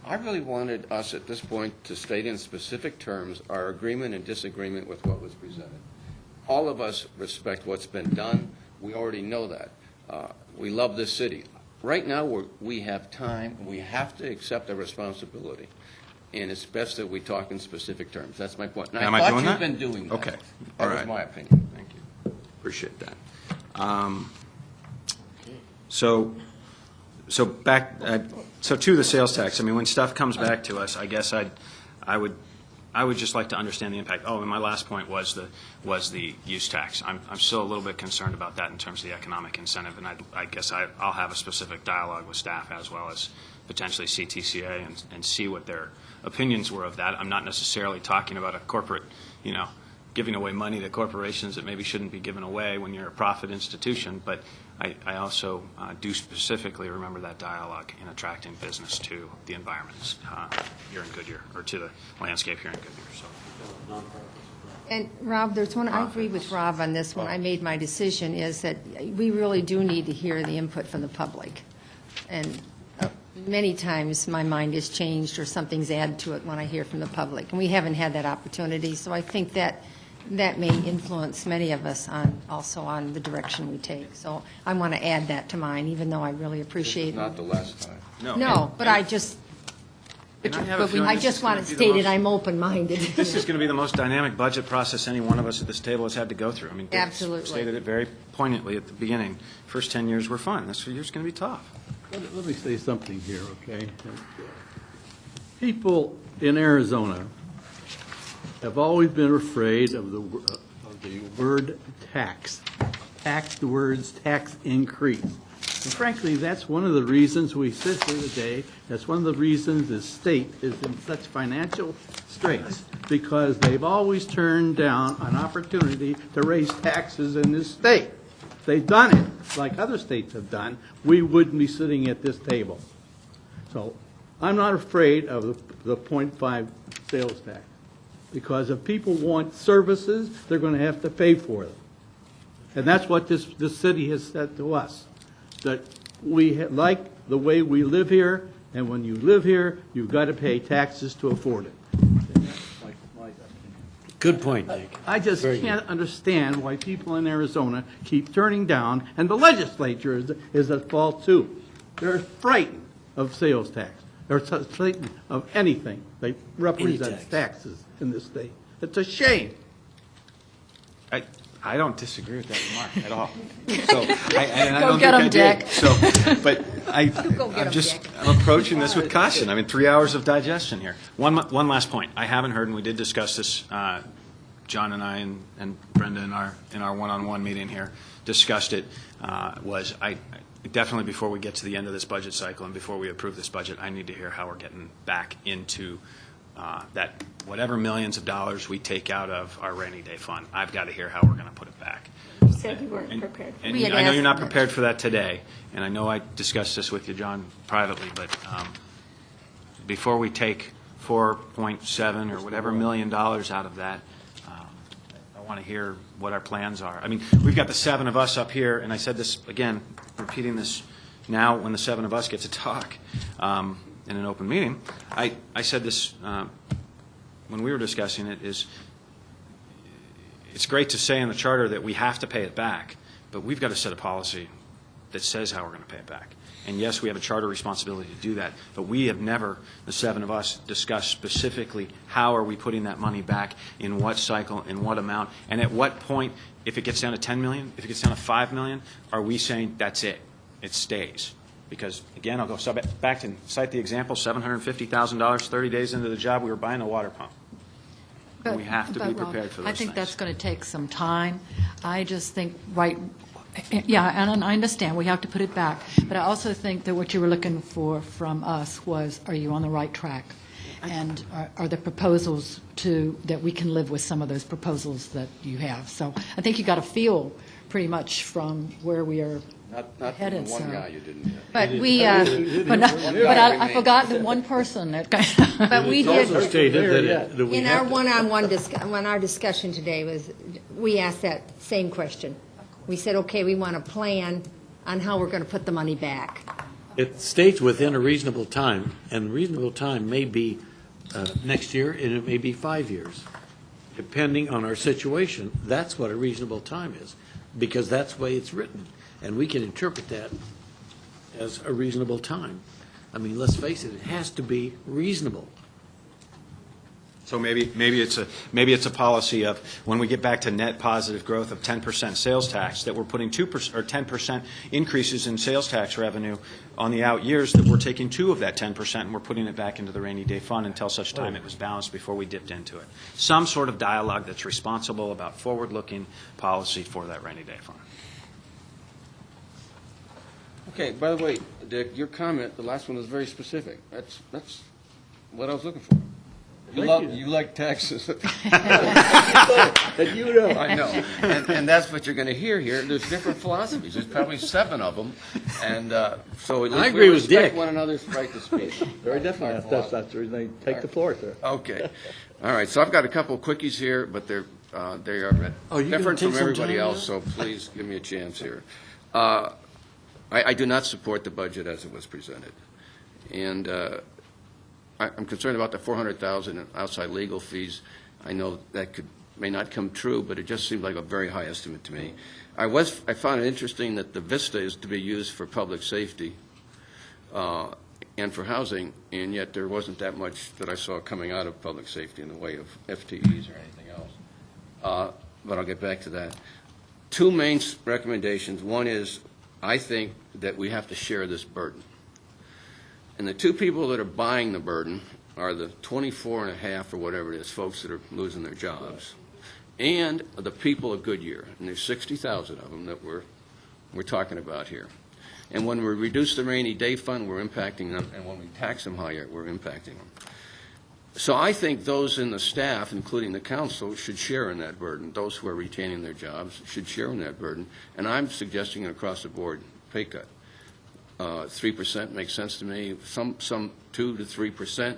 I really wanted us at this point to state in specific terms our agreement and disagreement with what was presented. all of us respect what's been done. We already know that. We love this city. Right now, we have time. We have to accept our responsibility. And it's best that we talk in specific terms. That's my point. And Am I doing that? I thought you've been doing that. Okay. That All was right. my opinion. Thank you. Appreciate that. So back, so to the sales tax, I mean, when stuff comes back to us, I guess I would just like to understand the impact. Oh, and my last point was the use tax. I'm still a little bit concerned about that in terms of the economic incentive, and I guess I'll have a specific dialogue with staff as well as potentially CTCA and see what their opinions were of that. I'm not necessarily talking about a corporate, giving away money to corporations that maybe shouldn't be given away when you're a profit institution, but I also do specifically remember that dialogue in attracting business to the environments here in Goodyear, or to the landscape here in Goodyear. So. And Rob, there's one, I agree with Rob on this one. I made my decision is that we really do need to hear the input from the public. And many times my mind is changed or something's added to it when I hear from the public. And we haven't had that opportunity. So I think that may influence many of us also on the direction we take. So I want to add that to mine, even though I really appreciate it. Not the last time. No, but I just, And I have a feeling I this just is want gonna it be the stated, most- I'm open-minded. This is going to be the most dynamic budget process any one of us at this table has had to go through. I mean, Dick Absolutely. stated it very poignantly at the beginning. First 10 years were fun. This year's going to be tough. Let me say something here, okay? People in Arizona have always been afraid of the word tax. The words tax increase. And frankly, that's one of the reasons we sit here today. That's one of the reasons the state is in such financial straits, because they've always turned down an opportunity to raise taxes in this state. If they've done it, like other states have done, we wouldn't be sitting at this table. So I'm not afraid of the 0.5 sales tax, because if people want services, they're going to have to pay for them. And that's what this city has said to us, that we like the way we live here, and when you live here, you've got to pay taxes to afford it. Good point, Nick. I just Very good. can't understand why people in Arizona keep turning down, and the legislature is at fault too. They're frightened of sales tax. They're frightened of anything that represents taxes in this state. It's a shame. I don't disagree with that remark at all. So, I Go don't get 'em, think I did. Dick. So, but Go get 'em, Dick. I'm approaching this with caution. I mean, 3 hours of digestion here. One last point. I haven't heard, and we did discuss this, John and I and Brenda in our one-on-one meeting here discussed it, was I definitely, before we get to the end of this budget cycle and before we approve this budget, I need to hear how we're getting back into that whatever millions of dollars we take out of our rainy day fund. I've got to hear how we're going to put it back. You said you weren't prepared. And We had I know you're not asked- prepared for that today, and I know I discussed this with you, John, privately, but before we take 4.7 or whatever million dollars out of that, I want to hear what our plans are. I mean, we've got the 7 of us up here, and I said this, again, repeating this now when the 7 of us get to talk in an open meeting. I said this when we were discussing it, is it's great to say in the charter that we have to pay it back, but we've got to set a policy that says how we're going to pay it back. And yes, we have a charter responsibility to do that, but we have never, the 7 of us, discussed specifically how are we putting that money back, in what cycle, in what amount, and at what point, if it gets down to 10 million, if it gets down to 5 million, are we saying that's it, it stays? Because, again, I'll go back and cite the example, $750,000, 30 days into the job, we were buying a water pump. And we have to be But, Rob, prepared for those I think things. that's going to take some time. I just think, yeah, and I understand, we have to put it back. But I also think that what you were looking for from us was, are you on the right track? And are the proposals that we can live with some of those proposals that you have? So I think you got a feel pretty much from where we are Not headed. from one so. guy you didn't. But we, But I forgot the one person that. but we It's also did, stated that we in our have to, one-on-one, when our discussion today was, we asked that same question. We said, okay, we want a plan on how we're going to put the money back. it states within a reasonable time, and reasonable time may be next year, and it may be 5 years. depending on our situation, that's what a reasonable time is, because that's the way it's written. And we can interpret that as a reasonable time. I mean, let's face it, it has to be reasonable. So maybe it's a policy of when we get back to net positive growth of 10% sales tax, that we're putting 2% or 10% increases in sales tax revenue on the out years, that we're taking 2 of that 10% and we're putting it back into the rainy day fund until such time it was balanced before we dipped into it. Some sort of dialogue that's responsible about forward-looking policy for that rainy day fund. Okay, by the way, Dick, your comment, the last one was very specific. That's what I was looking for. You like taxes. And you know. I know. And that's what you're going to hear here. There's different philosophies. There's probably 7 of them. And so at least I agree we with respect Dick. one another's right to speak. Very definitely. That's the reason they take the floor, sir. Okay. All right. So I've got a couple of quickies here, but they are you different gonna from take some everybody time else, so please give me a chance here. I do not support the budget as it was presented. And I'm concerned about the $400,000 in outside legal fees. I know that may not come true, but it just seemed like a very high estimate to me. I found it interesting that the VISTA is to be used for public safety and for housing, and yet there wasn't that much that I saw coming out of public safety in the way of FTEs or anything else. But I'll get back to that. 2 main recommendations. One is, I think that we have to share this burden. And the 2 people that are buying the burden are the 24 and a half or whatever it is, folks that are losing their jobs, and the people of Goodyear. And there's 60,000 of them that we're talking about here. And when we reduce the rainy day fund, we're impacting them, and when we tax them higher, we're impacting them. So I think those in the staff, including the council, should share in that burden. Those who are retaining their jobs should share in that burden. And I'm suggesting an across-the-board pay cut. 3% makes sense to me, some 2 to 3%,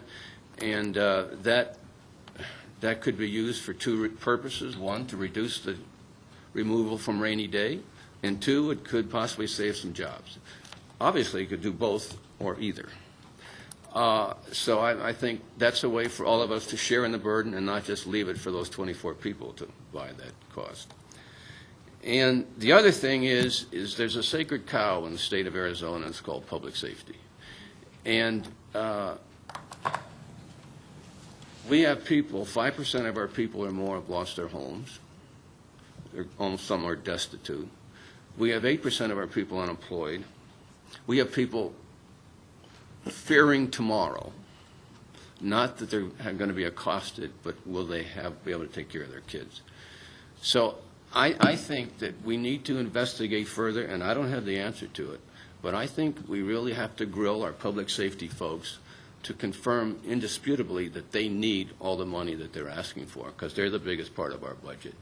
and that could be used for 2 purposes. 1, to reduce the removal from rainy day, and 2, it could possibly save some jobs. Obviously, it could do both or either. So I think that's a way for all of us to share in the burden and not just leave it for those 24 people to buy that cost. And the other thing is there's a sacred cow in the state of Arizona. It's called public safety. And we have people, 5% of our people or more have lost their homes. Some are destitute. We have 8% of our people unemployed. We have people fearing tomorrow. Not that they're going to be accosted, but will they be able to take care of their kids? So I think that we need to investigate further, and I don't have the answer to it, but I think we really have to grill our public safety folks to confirm indisputably that they need all the money that they're asking for, because they're the biggest part of our budget.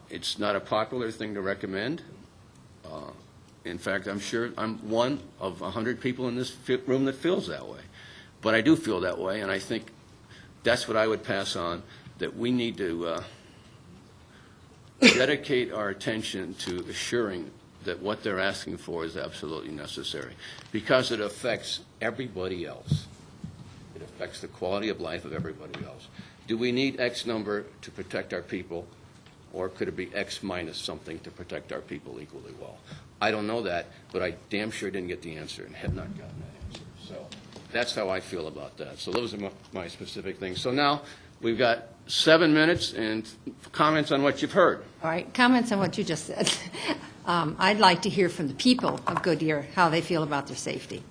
It's not a popular thing to recommend. In fact, I'm sure I'm one of 100 people in this room that feels that way. But I do feel that way, and I think that's what I would pass on, that we need to dedicate our attention to assuring that what they're asking for is absolutely necessary, because it affects everybody else. It affects the quality of life of everybody else. Do we need X number to protect our people, or could it be X minus something to protect our people equally well? I don't know that, but I damn sure didn't get the answer and have not gotten that answer. So that's how I feel about that. So those are my specific things. So now we've got 7 minutes and comments on what you've heard. All right, comments on what you just said. I'd like to hear from the people of Goodyear how they feel about their safety,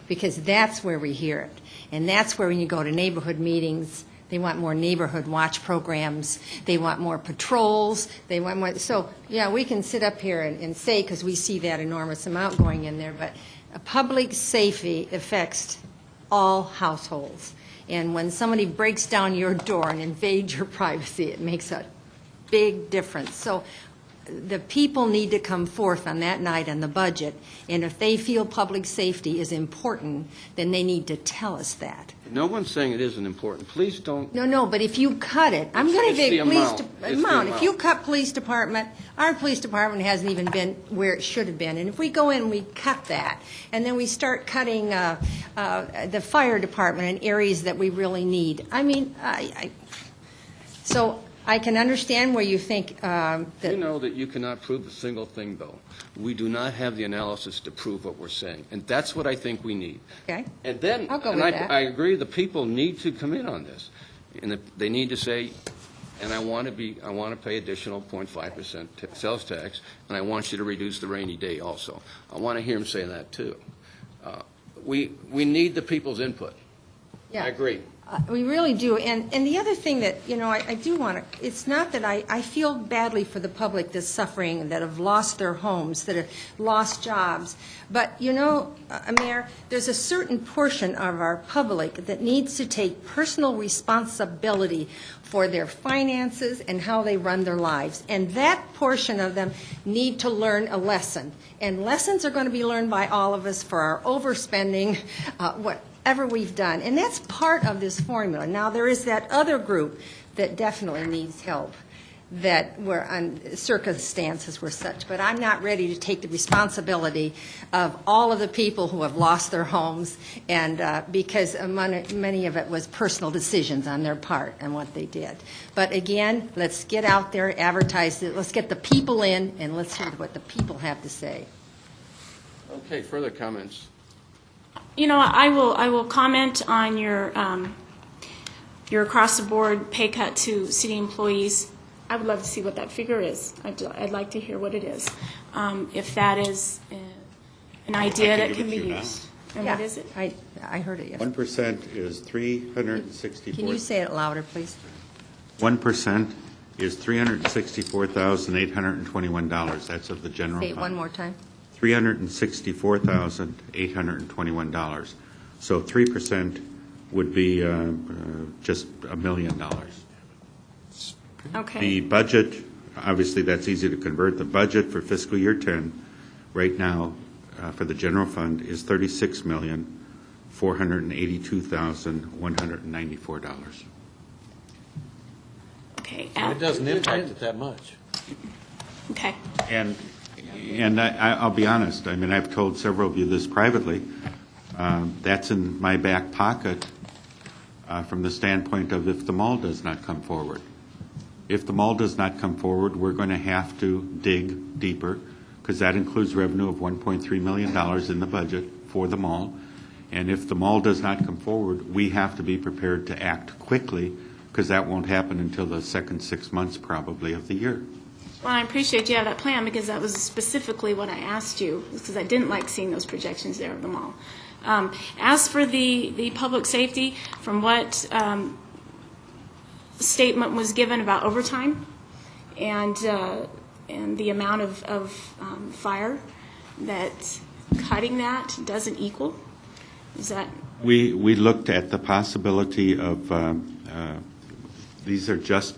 because that's where we hear it. And that's where when you go to neighborhood meetings, they want more neighborhood watch programs. They want more patrols. They want more. So, yeah, we can sit up here and say, because we see that enormous amount going in there, but public safety affects all households. And when somebody breaks down your door and invades your privacy, it makes a big difference. So the people need to come forth on that night on the budget, and if they feel public safety is important, then they need to tell us that. No one's saying it isn't important. Please don't. No, but if you cut it, I'm going to It's be the police amount. It's the amount. If amount. you cut police department, our police department hasn't even been where it should have been. And if we go in and we cut that, and then we start cutting the fire department in areas that we really need, I mean, So I can understand where you think You that, know that you cannot prove a single thing, though. We do not have the analysis to prove what we're saying, and that's what I think we need. okay? And then, I'll go and with that. I agree, the people need to come in on this. And they need to say, and I want to pay additional 0.5% sales tax, and I want you to reduce the rainy day also. I want to hear them say that, too. We need the people's input. Yeah. I agree. We really do. And the other thing that, I do want to, it's not that I feel badly for the public that's suffering, that have lost their homes, that have lost jobs. But, Mayor, there's a certain portion of our public that needs to take personal responsibility for their finances and how they run their lives. And that portion of them need to learn a lesson. And lessons are going to be learned by all of us for our overspending, whatever we've done. And that's part of this formula. Now, there is that other group that definitely needs help, that were on circumstances were such. But I'm not ready to take the responsibility of all of the people who have lost their homes, and because many of it was personal decisions on their part and what they did. But again, let's get out there, advertise it, let's get the people in, and let's hear what the people have to say. Okay, further comments? I will comment on your across-the-board pay cut to city employees. I would love to see what that figure is. I'd like to hear what it is. If that is an idea that can be used. And what is it? I heard it yesterday. 1% is $364,000. Can you say it louder, please? 1% is $364,821. That's of the general Say fund. it one more time. $364,821. So 3% would be just $1 million. Okay. The budget, obviously that's easy to convert. The budget for fiscal year 10 right now for the general fund is $36,482,194. Okay. It doesn't impact it that much. Okay. And I'll be honest, I mean, I've told several of you this privately. That's in my back pocket from the standpoint of if the mall does not come forward. If the mall does not come forward, we're going to have to dig deeper, because that includes revenue of $1.3 million in the budget for the mall. And if the mall does not come forward, we have to be prepared to act quickly, because that won't happen until the second 6 months probably of the year. Well, I appreciate you have that plan, because that was specifically what I asked you, because I didn't like seeing those projections there of the mall. As for the public safety, from what statement was given about overtime and the amount of fire, that cutting that doesn't equal, is that? We looked at the possibility of, these are just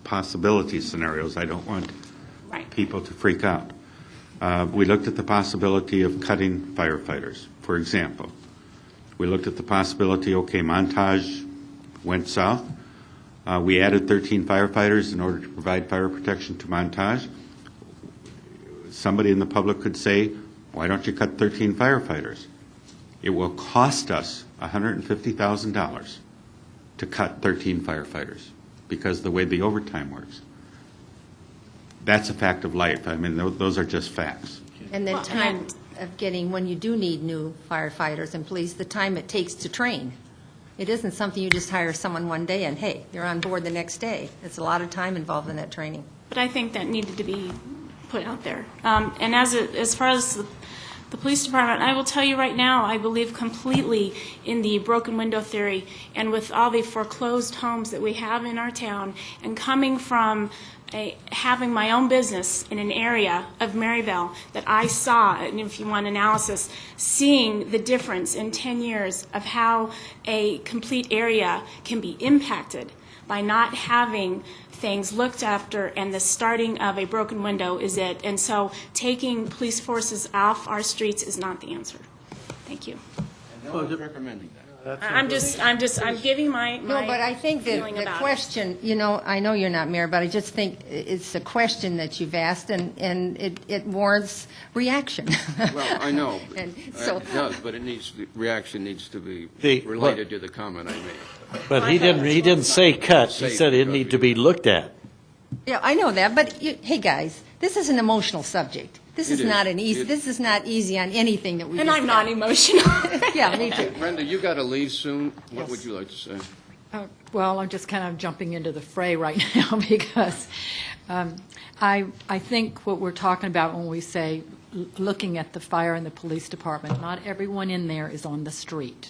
possibility scenarios. I don't want people to freak out. We looked at the possibility of cutting firefighters, for example. We looked at the possibility, Montage went south. We added 13 firefighters in order to provide fire protection to Montage. Somebody in the public could say, why don't you cut 13 firefighters? It will cost us $150,000 to cut 13 firefighters because of the way the overtime works. That's a fact of life. I mean, those are just facts. And then time of getting, when you do need new firefighters and police, the time it takes to train. It isn't something you just hire someone one day and, hey, you're on board the next day. It's a lot of time involved in that training. But I think that needed to be put out there. And as far as the police department, I will tell you right now, I believe completely in the broken window theory, and with all the foreclosed homes that we have in our town, and coming from having my own business in an area of Maryville that I saw, and if you want analysis, seeing the difference in 10 years of how a complete area can be impacted by not having things looked after, and the starting of a broken window is it. And so taking police forces off our streets is not the answer. Thank you. And no one's recommending that. I'm giving my No, but I think that feeling the about it. question, I know you're not mayor, but I just think it's a question that you've asked, and it warrants reaction. Well, I know, And so- it does, but reaction needs to be The- related to the comment I made. But he didn't say cut, he said it need to be looked at. Yeah, I know that, but hey, guys, this is an emotional subject. This It is is. not an easy. It- This is not easy on anything that we. And just I'm got. not emotional. Yeah, me too. Brenda, you got to leave soon. What Yes. would you like to say? Well, I'm just kind of jumping into the fray right now because I think what we're talking about when we say looking at the fire and the police department, not everyone in there is on the street.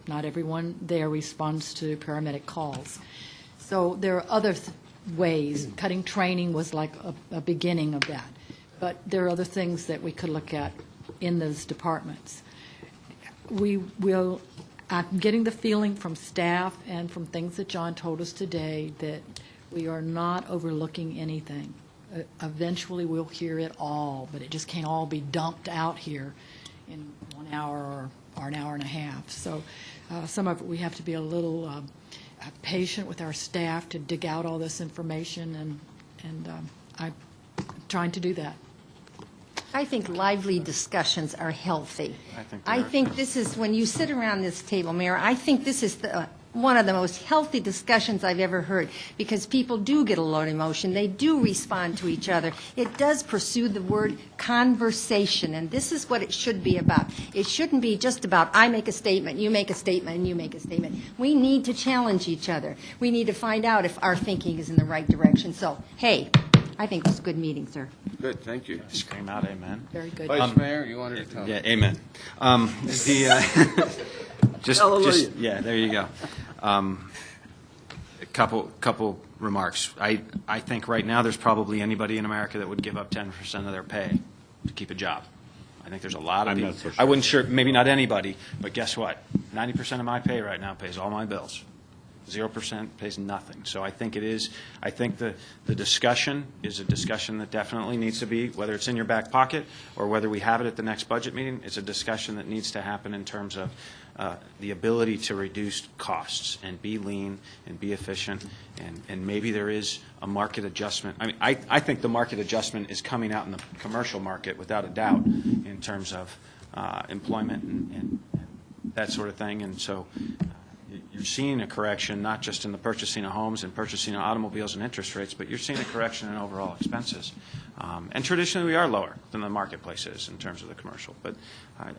Not everyone there responds to paramedic calls. So there are other ways. Cutting training was like a beginning of that. But there are other things that we could look at in those departments. I'm getting the feeling from staff and from things that John told us today that we are not overlooking anything. Eventually, we'll hear it all, but it just can't all be dumped out here in 1 hour or an hour and a half. So some of it, we have to be a little patient with our staff to dig out all this information, and I'm trying to do that. I think lively discussions are healthy. I think they are. This is, when you sit around this table, Mayor, I think this is one of the most healthy discussions I've ever heard, because people do get a lot of emotion. They do respond to each other. It does pursue the word conversation, and this is what it should be about. It shouldn't be just about, I make a statement, you make a statement, and you make a statement. We need to challenge each other. We need to find out if our thinking is in the right direction. So, hey, I think it was a good meeting, sir. Good, thank you. Scream out amen. Very good. Vice Mayor, you wanted to comment? Yeah, amen. Yeah, there you go. A couple remarks. I think right now there's probably anybody in America that would give up 10% of their pay to keep a job. I think there's a lot of I'm people. not so sure. I wouldn't sure, maybe not anybody, but guess what? 90% of my pay right now pays all my bills. 0% pays nothing. So I think the discussion is a discussion that definitely needs to be, whether it's in your back pocket or whether we have it at the next budget meeting, it's a discussion that needs to happen in terms of the ability to reduce costs and be lean and be efficient, and maybe there is a market adjustment. I mean, I think the market adjustment is coming out in the commercial market without a doubt in terms of employment and that sort of thing, and so you're seeing a correction not just in the purchasing of homes and purchasing of automobiles and interest rates, but you're seeing a correction in overall expenses. And traditionally, we are lower than the marketplace is in terms of the commercial. But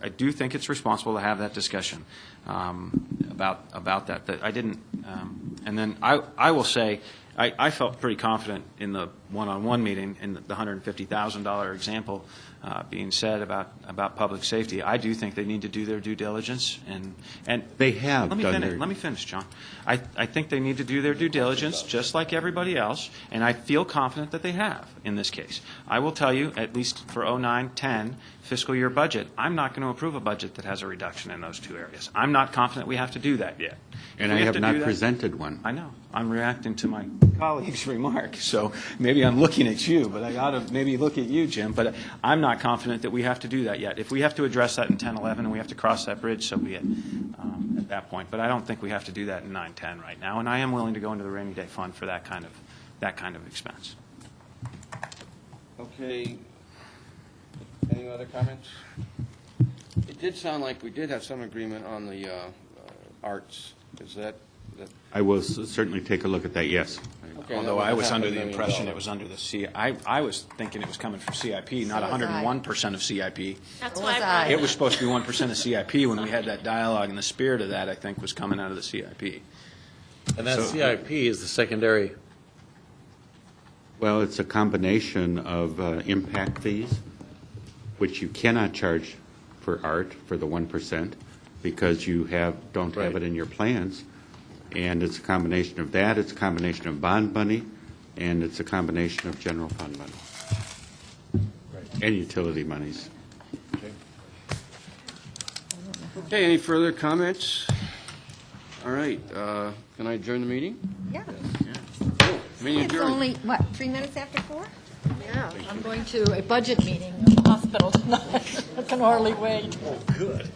I do think it's responsible to have that discussion about that. That I didn't. And then I will say, I felt pretty confident in the one-on-one meeting in the $150,000 example being said about public safety. I do think they need to do their due diligence, and They have let me done finish, their- Let me finish, John. I think they need to do their due diligence just like everybody else, and I feel confident that they have in this case. I will tell you, at least for 09-10 fiscal year budget, I'm not going to approve a budget that has a reduction in those two areas. I'm not confident we have to do that yet. And If I we have to not do that- presented one. I know. I'm reacting to my colleague's remark, so maybe I'm looking at you, but I ought to maybe look at you, Jim. But I'm not confident that we have to do that yet. If we have to address that in 10-11 and we have to cross that bridge, so be it at that point. But I don't think we have to do that in 9-10 right now, and I am willing to go into the rainy day fund for that kind of expense. Okay. Any other comments? It did sound like we did have some agreement on the arts. Is that? I will certainly take a look at that, yes. Okay, Although that I was was under $500 the million. impression it was under the I was thinking it was coming from CIP, not So was I. 101% of CIP. That's So why was I I. It was supposed to be 1% of CIP when we had that dialogue, and the spirit of that, I think, was coming out of the CIP. And that So- CIP is the secondary. Well, it's a combination of impact fees, which you cannot charge for art for the 1% because you don't have Right. it in your plans. And it's a combination of that, it's a combination of bond money, and it's a combination of general fund money. And utility monies. Okay, any further comments? All right, can I adjourn the meeting? Yeah. Meeting It's adjourned. only, what, 3 minutes after 4? Yeah, I'm going to a budget meeting at the hospital tonight. I can hardly wait. Good.